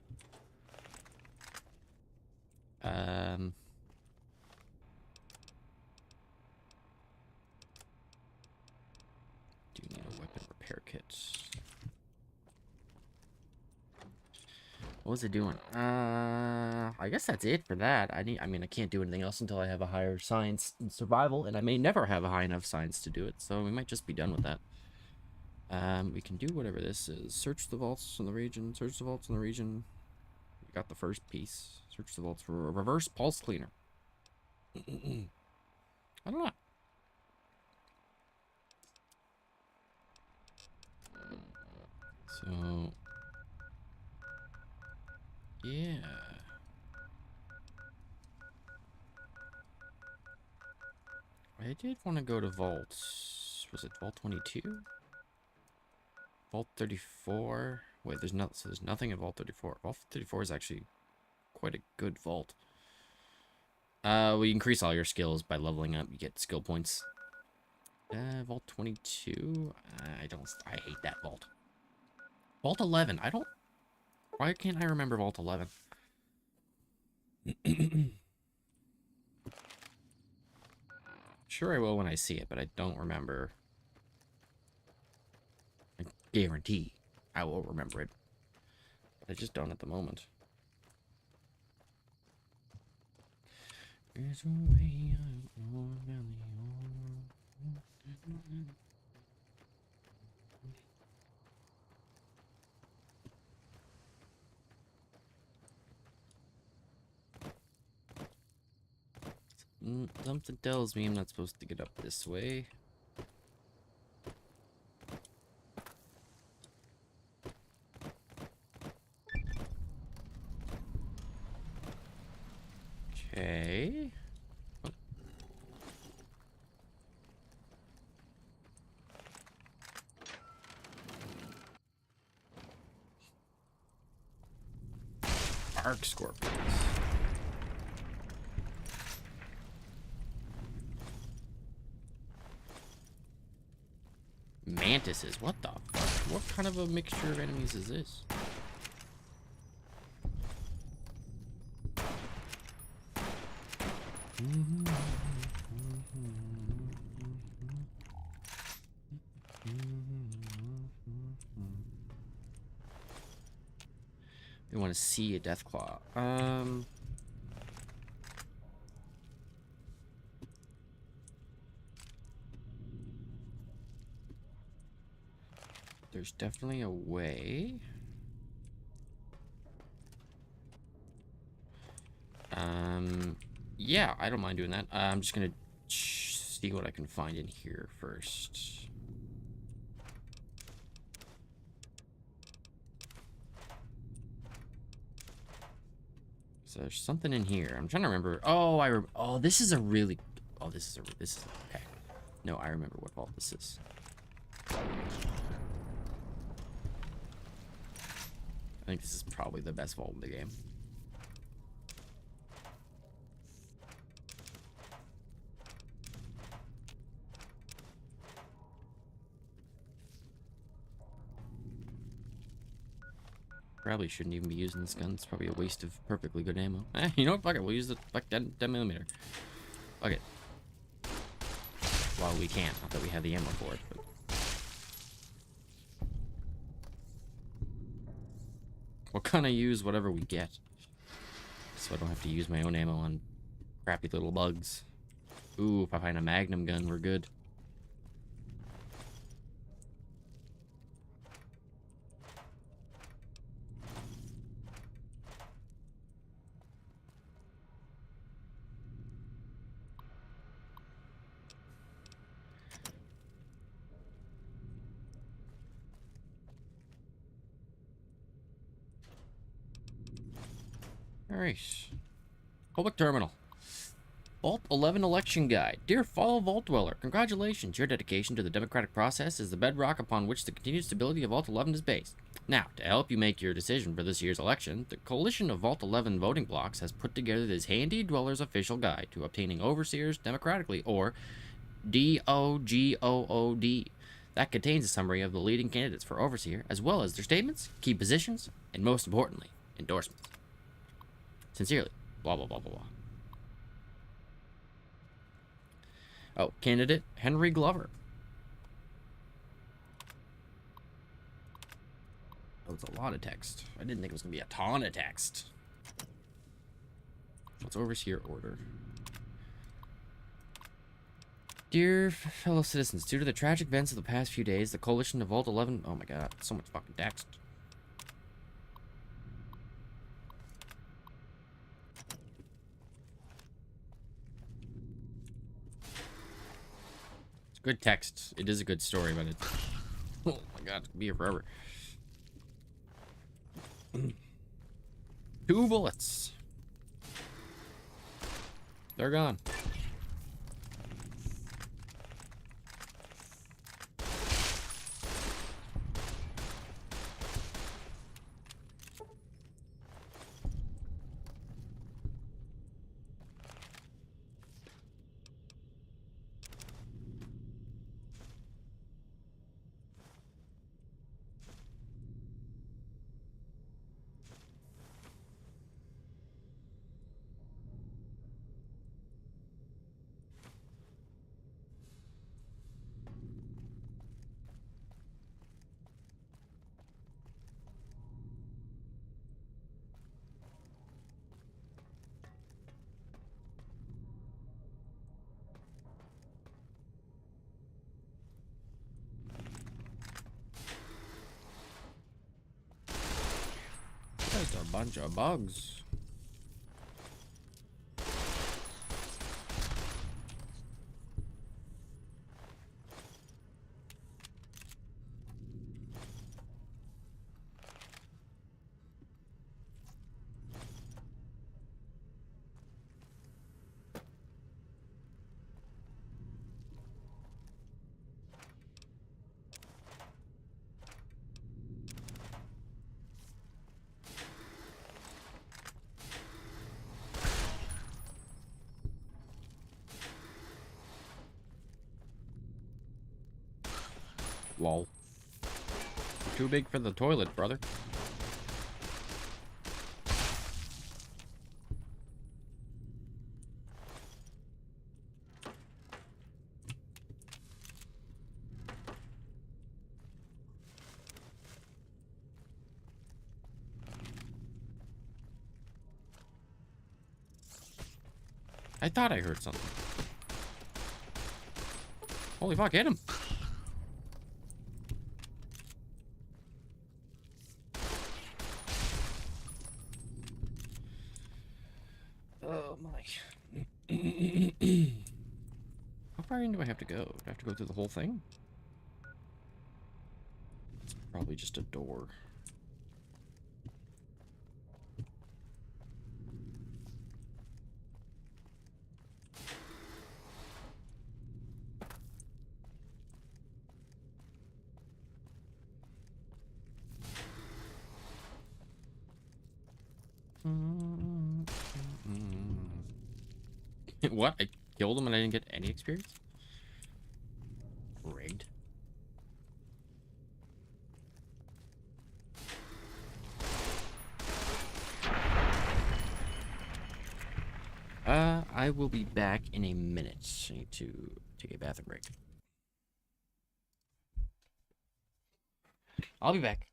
Do need a weapon repair kit. What was it doing? I guess that's it for that. I mean, I can't do anything else until I have a higher science in survival, and I may never have a high enough science to do it, so we might just be done with that. We can do whatever this is. Search the vaults in the region. Search the vaults in the region. We got the first piece. Search the vaults for a reverse pulse cleaner. I don't know. So... yeah. I did want to go to vaults. Was it Vault 22? Vault 34. Wait, there's no, so there's nothing in Vault 34. Vault 34 is actually quite a good vault. Well, you increase all your skills by leveling up. You get skill points. Vault 22. I hate that vault. Vault 11. Why can't I remember Vault 11? Sure I will when I see it, but I don't remember. I guarantee I will remember it. But I just don't at the moment. There's a way out of your valley. Something tells me I'm not supposed to get up this way. Okay. Oh. Arc scorpions. Mantises, what the fuck? What kind of a mixture of enemies is this? We want to see a Deathclaw. There's definitely a way. Yeah, I don't mind doing that. I'm just gonna see what I can find in here first. So there's something in here. I'm trying to remember. Oh, this is a really. Oh, this is okay. No, I remember what vault this is. I think this is probably the best vault in the game. Probably shouldn't even be using this gun. It's probably a waste of perfectly good ammo. You know what? Fuck it. We'll use the 10mm. Fuck it. Well, we can't. Not that we have the ammo for it, but... We'll kind of use whatever we get. So I don't have to use my own ammo on crappy little bugs. Ooh, if I find a magnum gun, we're good. Alright. Public Terminal. Vault 11 Election Guide. Dear fellow Vault Dweller, congratulations. Your dedication to the democratic process is the bedrock upon which the continued stability of Vault 11 is based. Now, to help you make your decision for this year's election, the Coalition of Vault 11 voting blocks has put together this handy Dweller's official guide to obtaining overseers democratically, or DOGOOD. That contains a summary of the leading candidates for overseer, as well as their statements, key positions, and most importantly, endorsements. Sincerely, blah, blah, blah, blah, blah. Oh, candidate Henry Glover. Oh, it's a lot of text. I didn't think it was going to be a ton of text. What's overseer order? Dear fellow citizens, due to the tragic events of the past few days, the Coalition of Vault 11... Oh my god, so much fucking text. Good text. It is a good story, but it's... Oh my god, it's gonna be here forever. 2 bullets. They're gone. Just a bunch of bugs. Lol. You're too big for the toilet, brother. I thought I heard something. Holy fuck, hit him! Oh my. How far in do I have to go? Do I have to go through the whole thing? It's probably just a door. What? I killed him and I didn't get any experience? Rigged. I will be back in a minute. I need to take a bathroom break. I'll be back.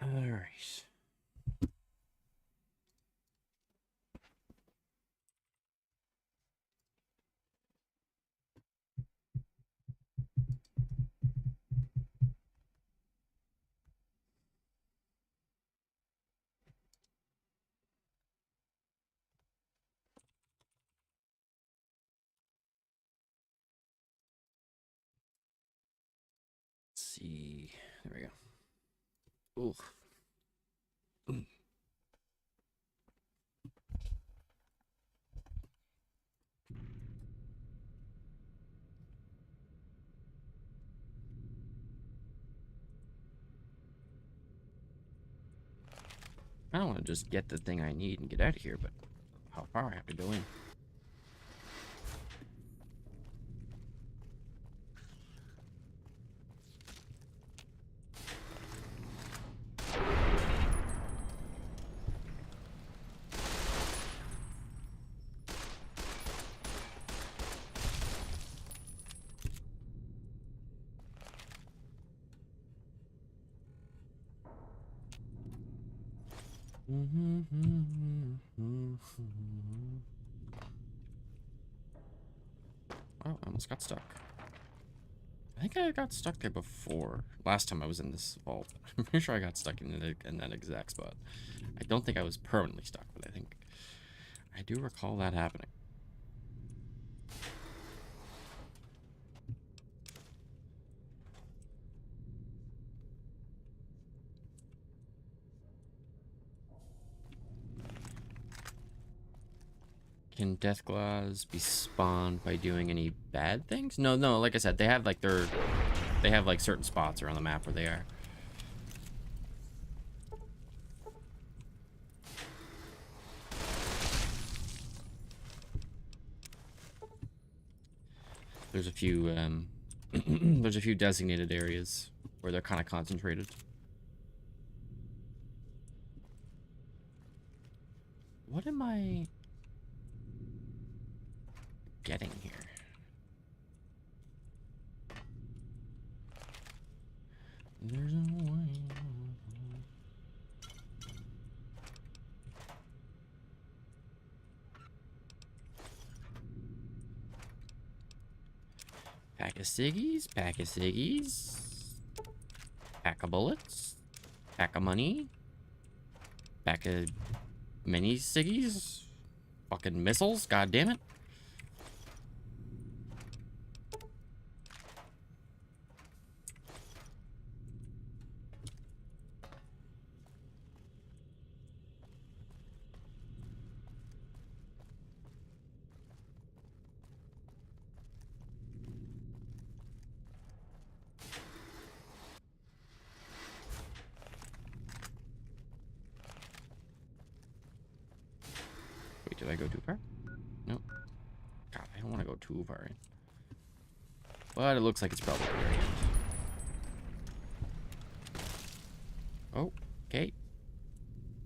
All right. Let's see. There we go. Ooh. I don't want to just get the thing I need and get out of here, but how far I have to go in? almost got stuck. I think I got stuck there before. Last time I was in this vault. I'm pretty sure I got stuck in that exact spot. I don't think I was permanently stuck, but I think I do recall that happening. Can Deathglaws be spawned by doing any bad things? No, like I said, they have like certain spots around the map where they are. There's a few there's a few designated areas where they're kind of concentrated. What am I getting here? There's a way. Pack of ciggies, pack of ciggies, pack of bullets, pack of money, pack of mini ciggies, fucking missiles, god damn it. Wait, did I go too far? Nope. God, I don't want to go too far in. But it looks like it's probably the very end. Oh, okay.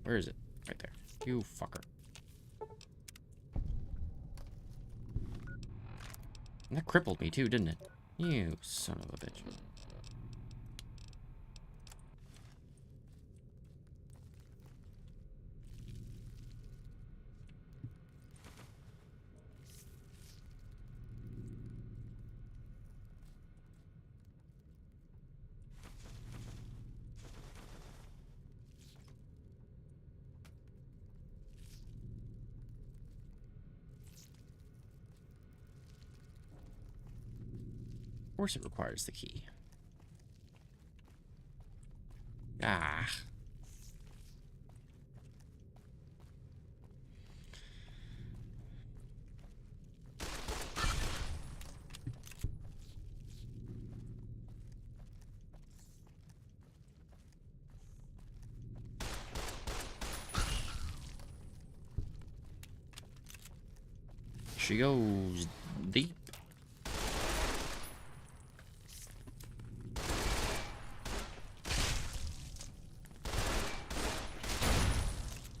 Where is it? Right there. You fucker. And that crippled me too, didn't it? You son of a bitch. Of course it requires the key. Ah. She goes deep.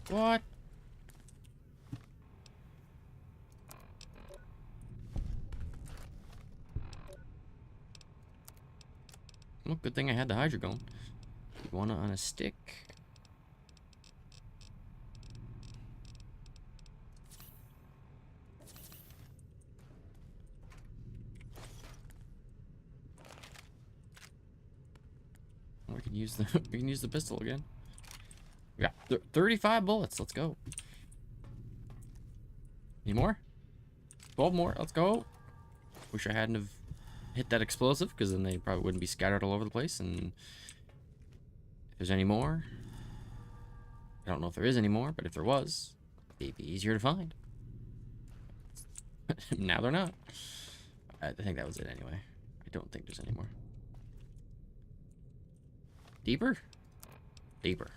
What? Well, good thing I had the Hydra going. Iguana on a stick. We can use the pistol again. Yeah, 35 bullets. Let's go. Any more? 12 more. Let's go. Wish I hadn't have hit that explosive, because then they probably wouldn't be scattered all over the place. And if there's any more, I don't know if there is any more, but if there was, they'd be easier to find. Now they're not. I think that was it anyway. I don't think there's any more. Deeper? Deeper.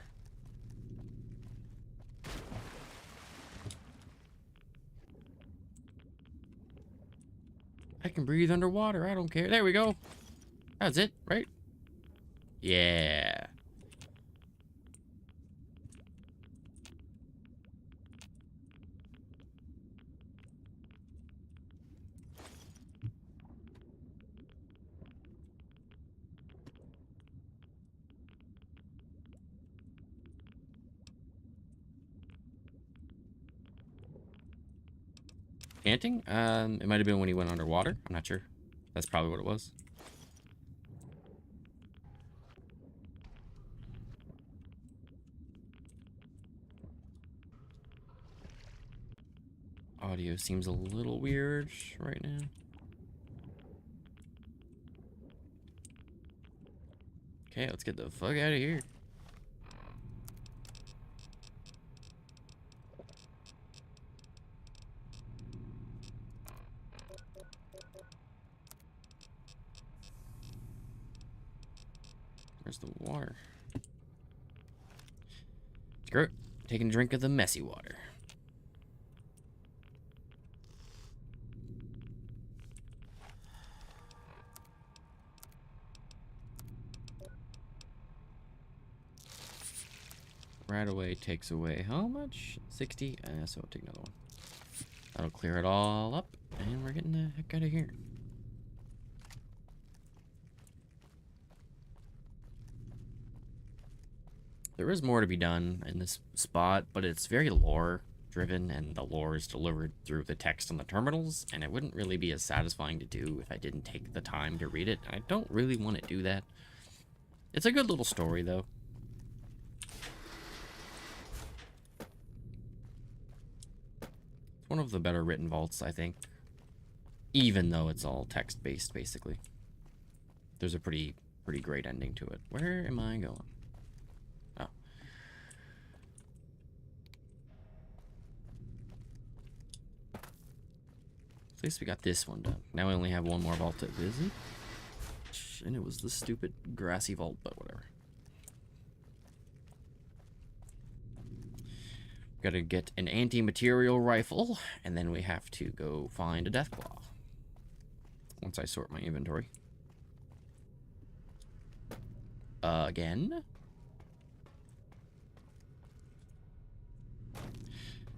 I can breathe underwater. I don't care. There we go. That's it, right? Yeah. Chanting? It might have been when he went underwater. I'm not sure. That's probably what it was. Audio seems a little weird right now. Okay, let's get the fuck out of here. Where's the water? Screw it. Taking a drink of the messy water. Right away takes away how much? 60? So I'll take another one. That'll clear it all up, and we're getting the heck out of here. There is more to be done in this spot, but it's very lore driven, and the lore is delivered through the text on the terminals, and it wouldn't really be as satisfying to do if I didn't take the time to read it. I don't really want to do that. It's a good little story, though. One of the better written vaults, I think. Even though it's all text-based, basically. There's a pretty great ending to it. Where am I going? Oh. At least we got this one done. Now we only have one more vault to visit. And it was the stupid grassy vault, but whatever. Gotta get an anti-material rifle, and then we have to go find a Deathclaw. Once I sort my inventory. Again?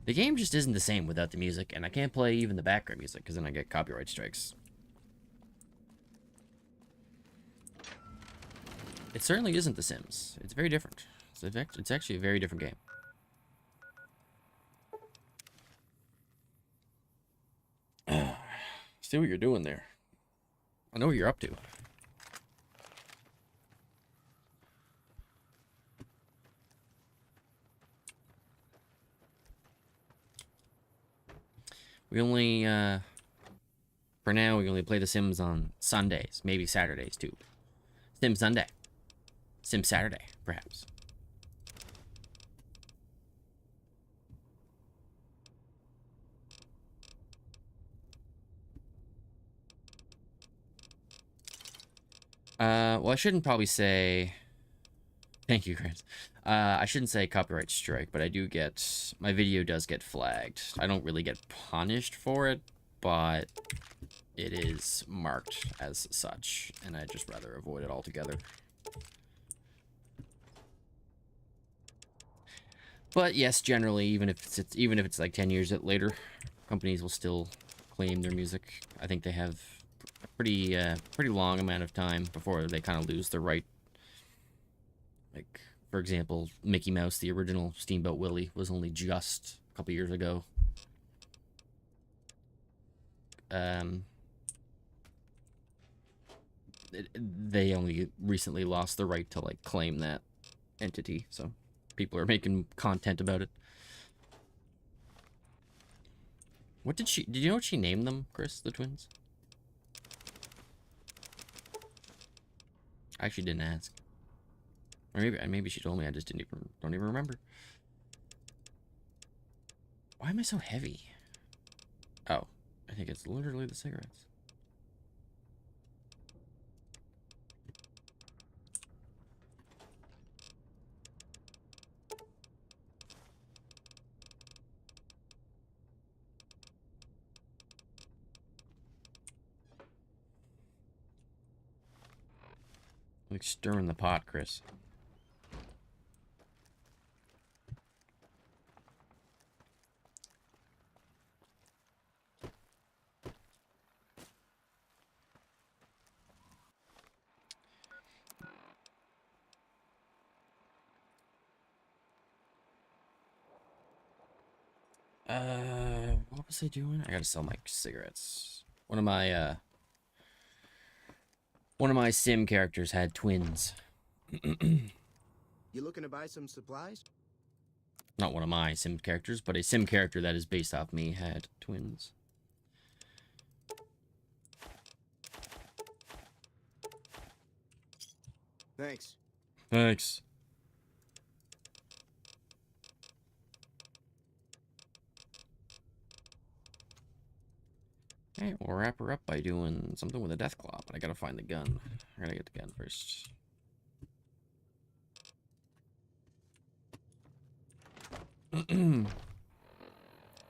The game just isn't the same without the music, and I can't play even the background music, because then I get copyright strikes. It certainly isn't The Sims. It's very different. It's actually a very different game. See what you're doing there. I know what you're up to. We only, for now, we only play The Sims on Sundays, maybe Saturdays too. Sim Sunday. Sim Saturday, perhaps. Well, I shouldn't probably say... Thank you, Chris. I shouldn't say copyright strike, but I do get... My video does get flagged. I don't really get punished for it, but it is marked as such, and I'd just rather avoid it altogether. But yes, generally, even if it's like 10 years later, companies will still claim their music. I think they have a pretty long amount of time before they kind of lose their right. Like, for example, Mickey Mouse, the original Steamboat Willie, was only just a couple years ago. They only recently lost the right to like claim that entity, so people are making content about it. What did you know what she named them, Chris, the twins? I actually didn't ask. Or maybe she told me, I just don't even remember. Why am I so heavy? Oh, I think it's literally the cigarettes. Like stirring the pot, Chris. What was I doing? I gotta sell my cigarettes. One of my sim characters had twins. You looking to buy some supplies? Not one of my sim characters, but a sim character that is based off me had twins. Thanks. Thanks. Alright, we'll wrap her up by doing something with a death claw, but I gotta find the gun. I gotta get the gun first.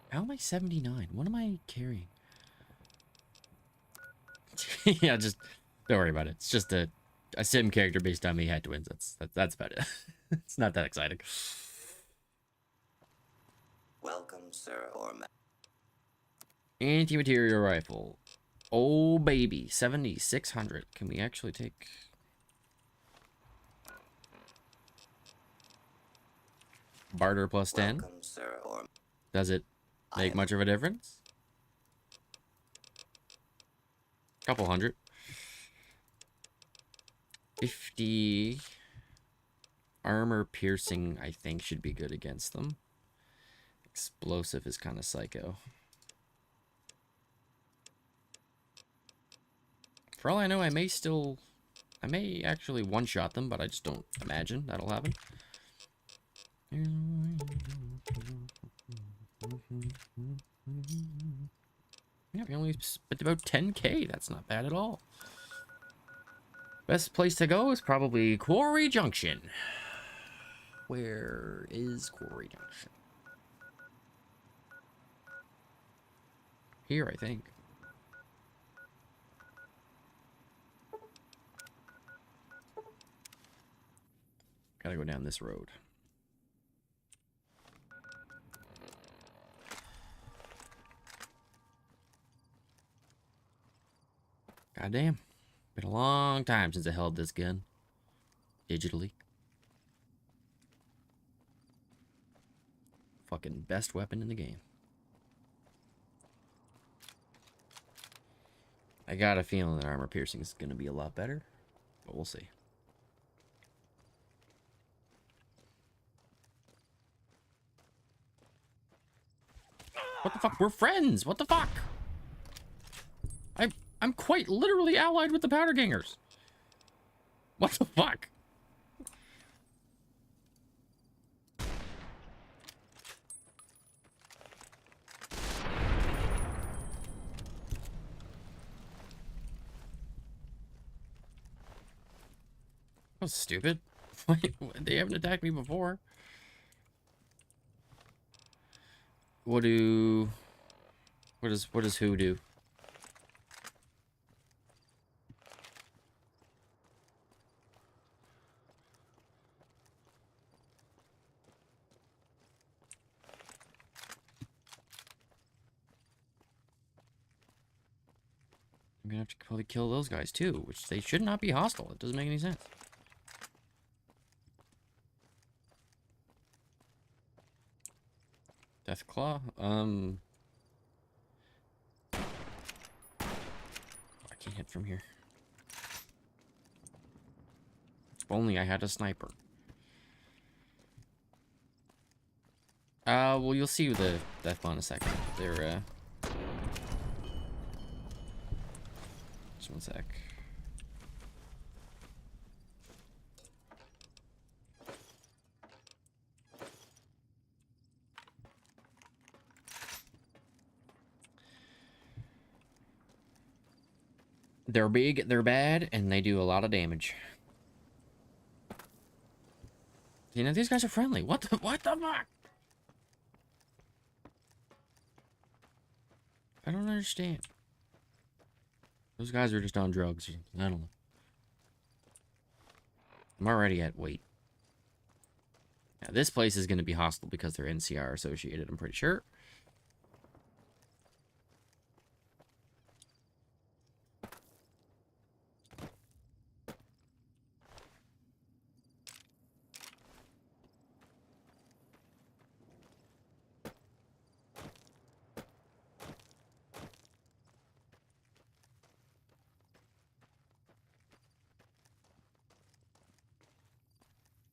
How am I 79? What am I carrying? Yeah, just don't worry about it. It's just a sim character based on me had twins. That's about it. It's not that exciting. Welcome, sir, or ma- Anti-material rifle. Oh baby, 7600. Can we actually take? Barter plus 10. Welcome, sir, or Does it make much of a difference? Couple hundred. 50 armor piercing, I think, should be good against them. Explosive is kind of psycho. For all I know, I may actually one-shot them, but I just don't imagine that'll happen. Yeah, we only spent about 10k. That's not bad at all. Best place to go is probably Quarry Junction. Where is Quarry Junction? Here, I think. Gotta go down this road. Goddamn. Been a long time since I held this gun. Digitally. Fucking best weapon in the game. I got a feeling that armor piercing is gonna be a lot better, but we'll see. What the fuck? We're friends! What the fuck? I'm quite literally allied with the Powder Gangers. What the fuck? That was stupid. They haven't attacked me before. What does who do? I'm gonna have to probably kill those guys too, which they should not be hostile. It doesn't make any sense. Death Claw. I can't hit from here. If only I had a sniper. Well, you'll see the death claw in a second. They're just one sec. They're big, they're bad, and they do a lot of damage. You know, these guys are friendly. What the fuck? I don't understand. Those guys are just on drugs. I don't know. I'm already at weight. Now, this place is going to be hostile because they're NCR associated, I'm pretty sure.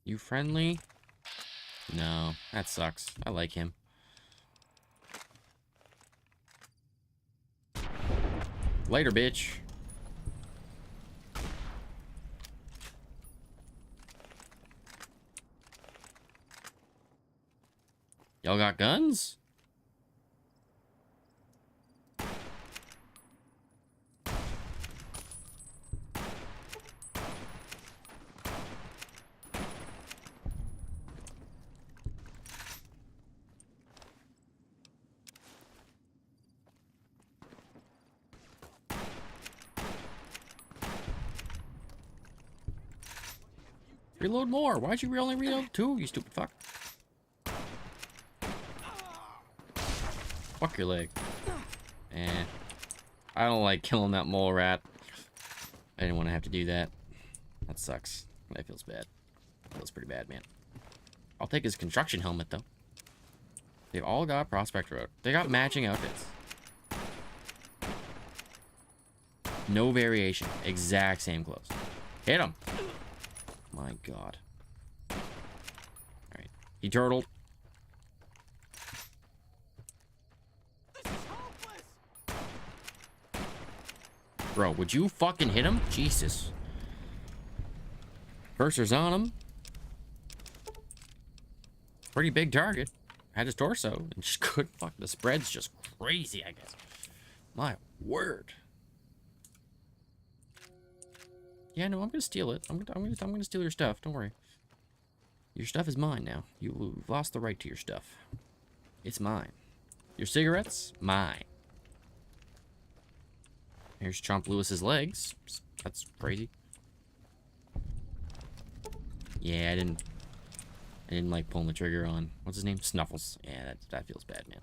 You friendly? No, that sucks. I like him. Later, bitch. Y'all got guns? Reload more. Why'd you only reload 2, you stupid fuck? Fuck your leg. Eh. I don't like killing that mole rat. I didn't want to have to do that. That sucks. That feels bad. Feels pretty bad, man. I'll take his construction helmet, though. They've all got Prospect Road. They got matching outfits. No variation. Exact same clothes. Hit him. My god. Alright. He turtled. Bro, would you fucking hit him? Jesus. Cursor's on him. Pretty big target. Had his torso and just couldn't fuck. The spread's just crazy, I guess. My word. Yeah, no, I'm gonna steal it. I'm gonna steal your stuff. Don't worry. Your stuff is mine now. You've lost the right to your stuff. It's mine. Your cigarettes, mine. Here's Chomp Lewis's legs. That's crazy. Yeah, I didn't like pulling the trigger on what's his name? Snuffles. Yeah, that feels bad, man.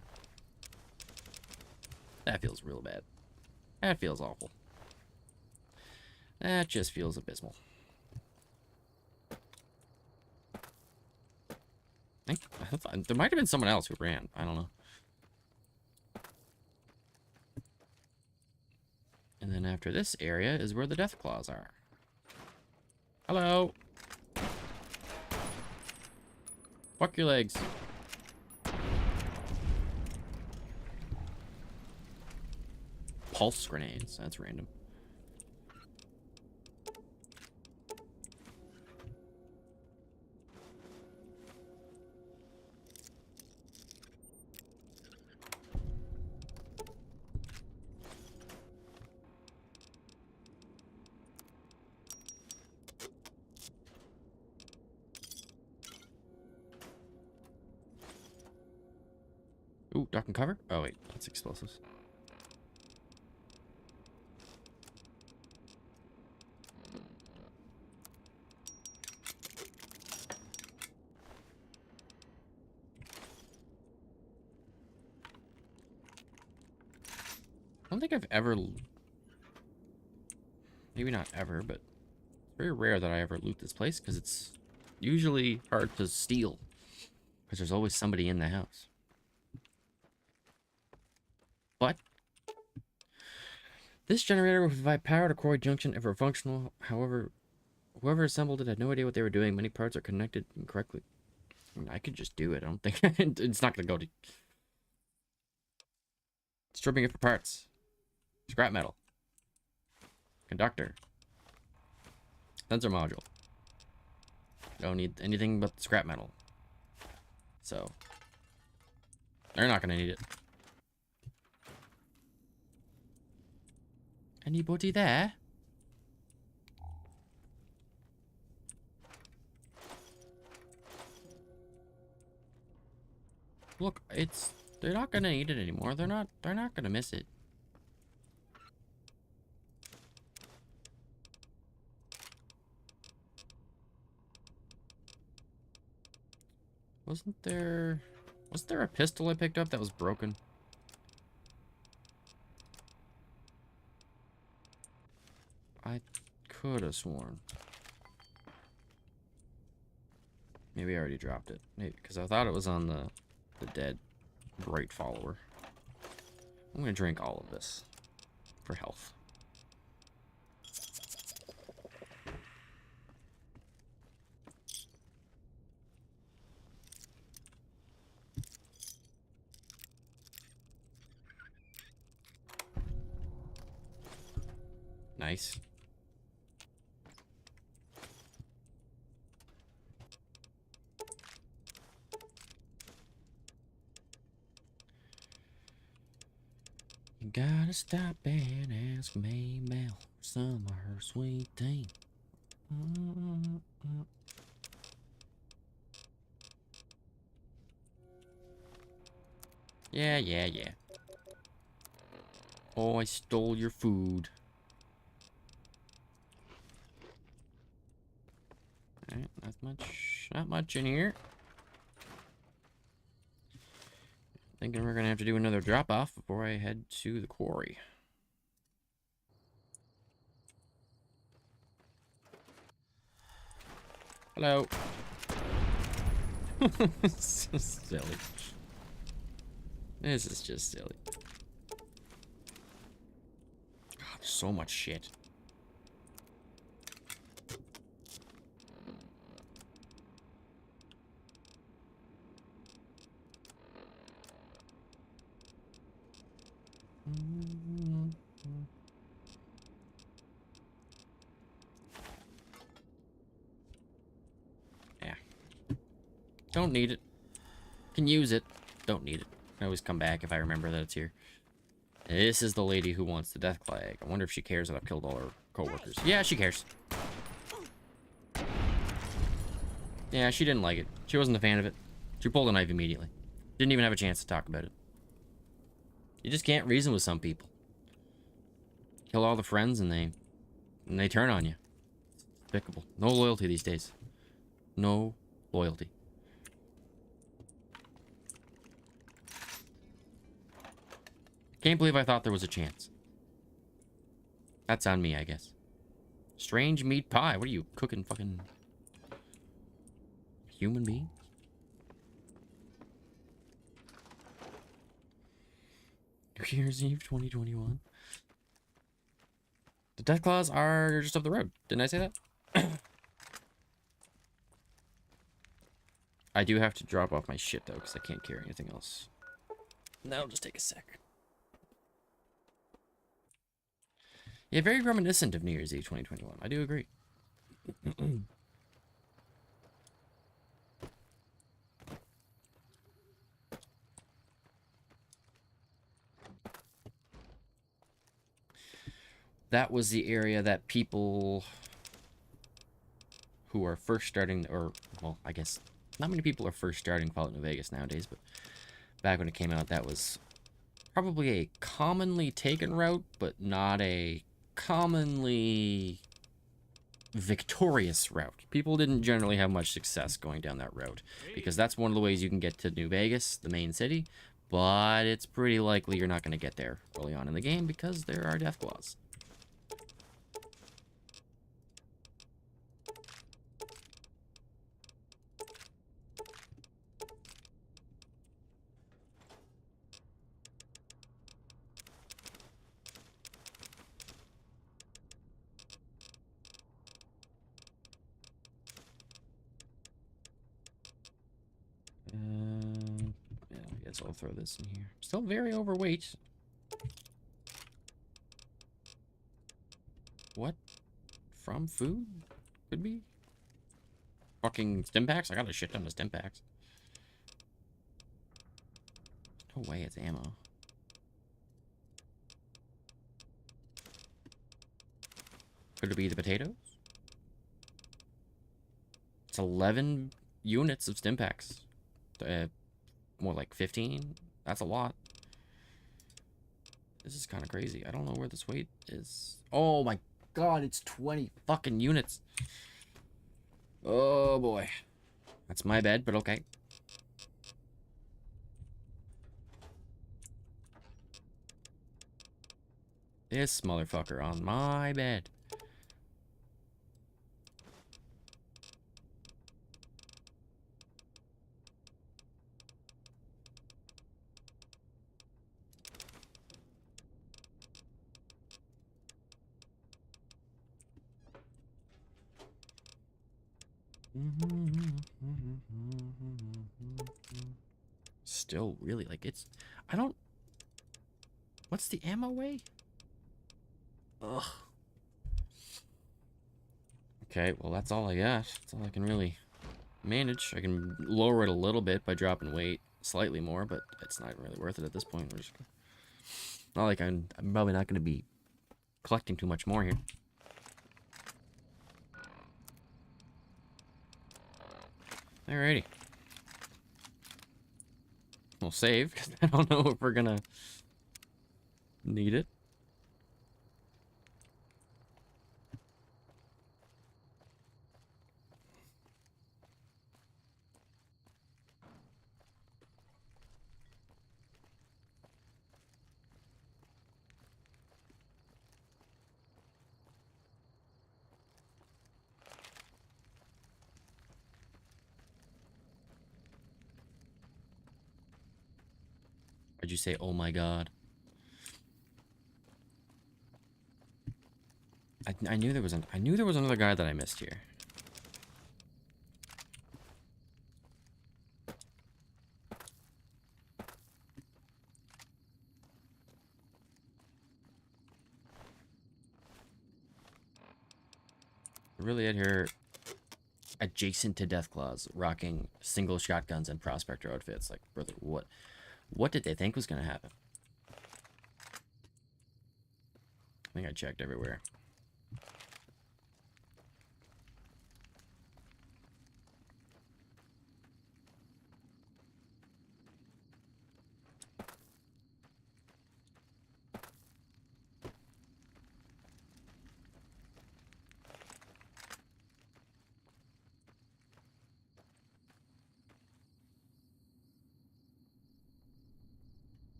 That feels real bad. That feels awful. That just feels abysmal. I thought, there might have been someone else who ran. I don't know. And then after this area is where the death claws are. Hello. Fuck your legs. Pulse grenades. That's random. Ooh, duck and cover? Oh, wait. That's explosives. I don't think I've ever... Maybe not ever, but it's very rare that I ever loot this place because it's usually hard to steal because there's always somebody in the house. But this generator will provide power to Croy Junction if we're functional. However, whoever assembled it had no idea what they were doing. Many parts are connected incorrectly. I mean, I could just do it. I don't think it's not going to go to... Stripping it for parts. Scrap metal. Conductor. Sensor module. Don't need anything but scrap metal. So, they're not going to need it. Anybody there? Look, they're not gonna need it anymore. They're not gonna miss it. Wasn't there a pistol I picked up that was broken? I could have sworn. Maybe I already dropped it. Maybe because I thought it was on the dead bright follower. I'm gonna drink all of this for health. Nice. You gotta stop and ask Maybelle for some of her sweet tea. Yeah, yeah, yeah. Oh, I stole your food. Alright, not much in here. Thinking we're gonna have to do another drop off before I head to the quarry. Hello. This is silly. This is just silly. God, so much shit. Yeah. Don't need it. Can use it. Don't need it. I always come back if I remember that it's here. This is the lady who wants the death flag. I wonder if she cares that I've killed all her co-workers. Yeah, she cares. Yeah, she didn't like it. She wasn't a fan of it. She pulled a knife immediately. Didn't even have a chance to talk about it. You just can't reason with some people. Kill all the friends and they turn on you. It's despicable. No loyalty these days. No loyalty. Can't believe I thought there was a chance. That's on me, I guess. Strange meat pie. What are you cooking, fucking human being? New Year's Eve 2021. The Death Claws are just up the road. Didn't I say that? I do have to drop off my shit, though, because I can't carry anything else. That'll just take a sec. Yeah, very reminiscent of New Year's Eve 2021. I do agree. That was the area that people who are first starting, or, well, I guess not many people are first starting Fallout New Vegas nowadays, but back when it came out, that was probably a commonly taken route, but not a commonly victorious route. People didn't generally have much success going down that road, because that's one of the ways you can get to New Vegas, the main city, but it's pretty likely you're not going to get there early on in the game because there are death claws. Yeah, I guess I'll throw this in here. Still very overweight. What? From food? Could be? Fucking stim packs? I got a shit ton of stim packs. No way it's ammo. Could it be the potatoes? It's 11 units of stim packs. More like 15. That's a lot. This is kind of crazy. I don't know where this weight is. Oh my god, it's 20 fucking units. Oh boy. That's my bed, but okay. This motherfucker on my bed. Still really, like, it's, I don't, what's the ammo weigh? Ugh, Okay, well, that's all I got. That's all I can really manage. I can lower it a little bit by dropping weight slightly more, but it's not really worth it at this point. We're just not like I'm probably not going to be collecting too much more here. Alrighty. We'll save, because I don't know if we're going to need it. Why'd you say, oh my god? I knew there was another guy that I missed here. Really out here adjacent to Deathclaws, rocking single shotguns and prospector outfits. Like, brother, what did they think was gonna happen? I think I checked everywhere.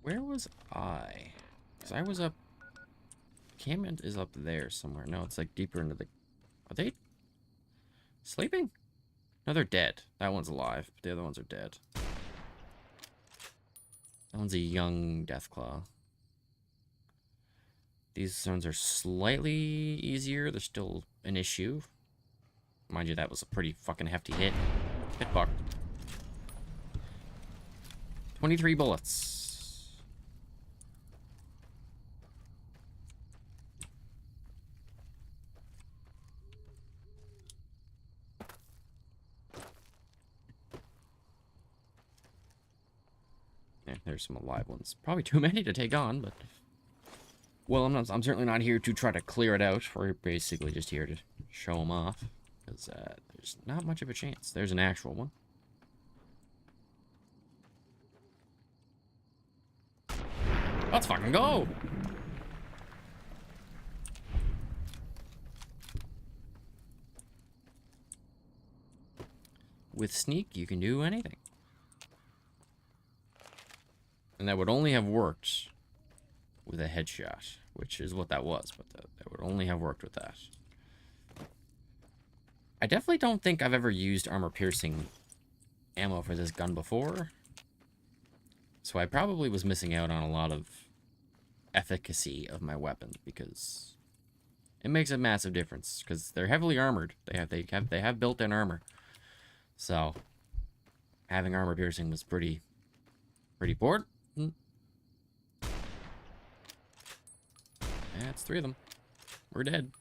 Where was I? Because I was up... Cameron is up there somewhere. No, it's like deeper into the... Are they sleeping? No, they're dead. That one's alive, but the other ones are dead. That one's a young Deathclaw. These ones are slightly easier. They're still an issue. Mind you, that was a pretty fucking hefty hit. Hit buck. 23 bullets. Yeah, there's some alive ones. Probably too many to take on, but... Well, I'm certainly not here to try to clear it out. We're basically just here to show them off. Because there's not much of a chance. There's an actual one. Let's fucking go! With sneak, you can do anything. And that would only have worked with a headshot, which is what that was, but that would only have worked with that. I definitely don't think I've ever used armor-piercing ammo for this gun before. So I probably was missing out on a lot of efficacy of my weapon, because it makes a massive difference, because they're heavily armored. They have built-in armor. So having armor-piercing was pretty important. Yeah, it's 3 of them. We're dead.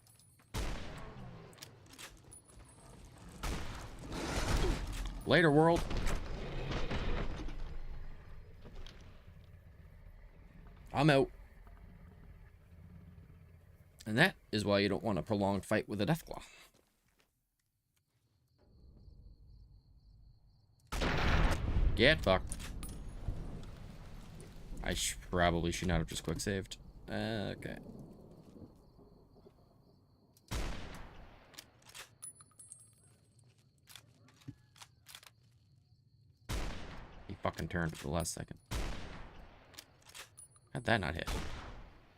Later, world. I'm out. And that is why you don't want a prolonged fight with a Deathclaw. Get fucked. I probably should not have just quick saved. Okay. He fucking turned at the last second. How'd that not hit?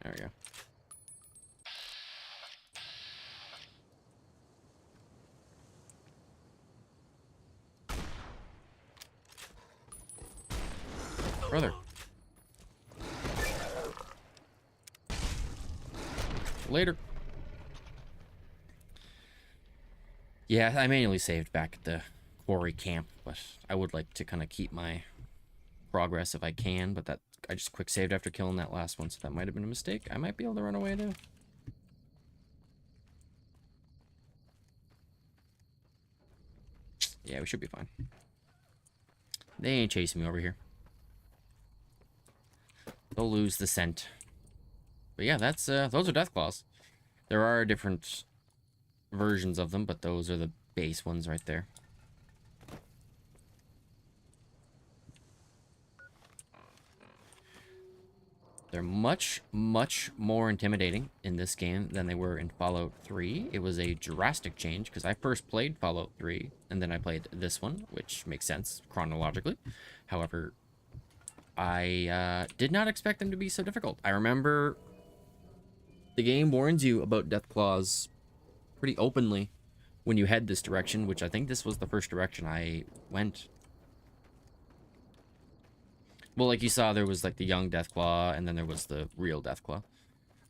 There we go. Brother. Later. Yeah, I manually saved back at the quarry camp, but I would like to kind of keep my progress if I can, but that I just quick saved after killing that last one, so that might have been a mistake. I might be able to run away too. Yeah, we should be fine. They ain't chasing me over here. They'll lose the scent. But yeah, that's those are Deathclaws. There are different versions of them, but those are the base ones right there. They're much, much more intimidating in this game than they were in Fallout 3. It was a drastic change because I first played Fallout 3 and then I played this one, which makes sense chronologically. However, I did not expect them to be so difficult. I remember the game warns you about Deathclaws pretty openly when you head this direction, which I think this was the first direction I went. Well, like you saw, there was like the young Deathclaw, and then there was the real Deathclaw.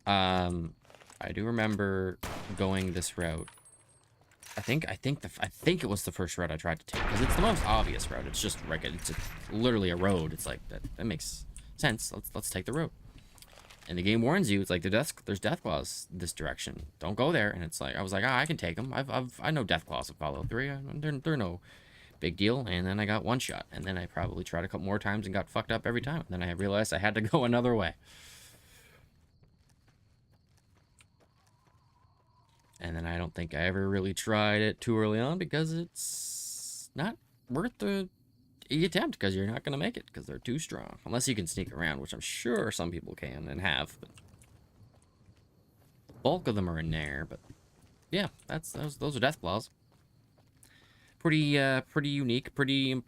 I do remember going this route. I think it was the first route I tried to take because it's the most obvious route. It's just like it's literally a road. It's like that makes sense. Let's take the road. And the game warns you. It's like there's Deathclaws this direction. Don't go there. And it's like I was like, I can take them. I know Deathclaws of Fallout 3. They're no big deal. And then I got one shot, and then I probably tried a couple more times and got fucked up every time. And then I realized I had to go another way. And then I don't think I ever really tried it too early on because it's not worth the attempt because you're not going to make it because they're too strong. Unless you can sneak around, which I'm sure some people can and have. But the bulk of them are in there, but yeah, those are Deathclaws. Pretty unique, pretty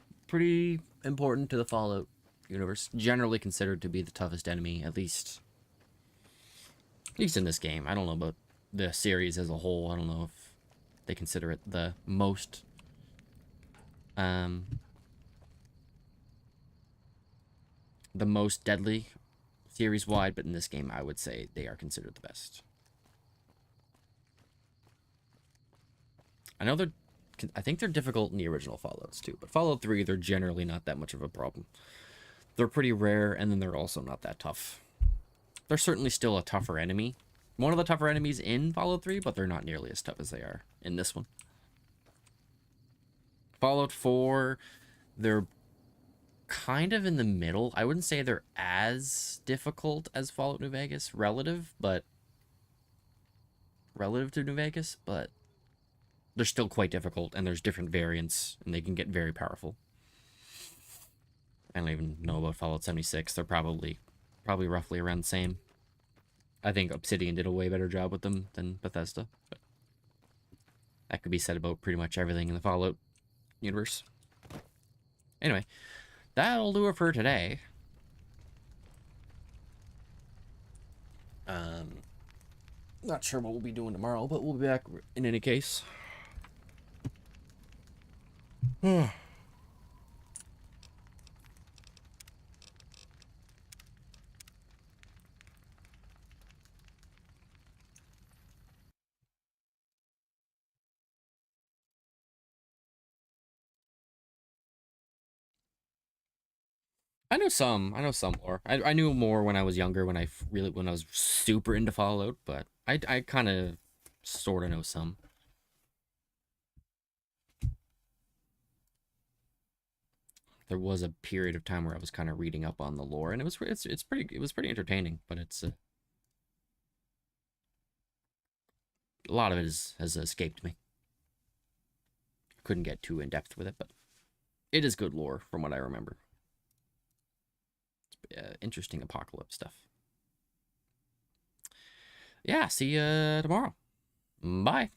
important to the Fallout universe. Generally considered to be the toughest enemy, at least in this game. I don't know about the series as a whole. I don't know if they consider it the most deadly series wide, but in this game I would say they are considered the best. I think they're difficult in the original Fallouts too, but Fallout 3 they're generally not that much of a problem. They're pretty rare, and then they're also not that tough. They're certainly still a tougher enemy. One of the tougher enemies in Fallout 3, but they're not nearly as tough as they are in this one. Fallout 4, they're kind of in the middle. I wouldn't say they're as difficult as Fallout New Vegas, relative to New Vegas, but they're still quite difficult, and there's different variants, and they can get very powerful. I don't even know about Fallout 76. They're probably roughly around the same. I think Obsidian did a way better job with them than Bethesda, but that could be said about pretty much everything in the Fallout universe. Anyway, that'll do it for today. Not sure what we'll be doing tomorrow, but we'll be back in any case. I know some lore. I knew more when I was younger, when I was super into Fallout, but I kind of sort of know some. There was a period of time where I was kind of reading up on the lore, and it was pretty entertaining, but it's a lot of it has escaped me. Couldn't get too in depth with it, but it is good lore from what I remember. Interesting apocalypse stuff. Yeah, see you tomorrow. Bye.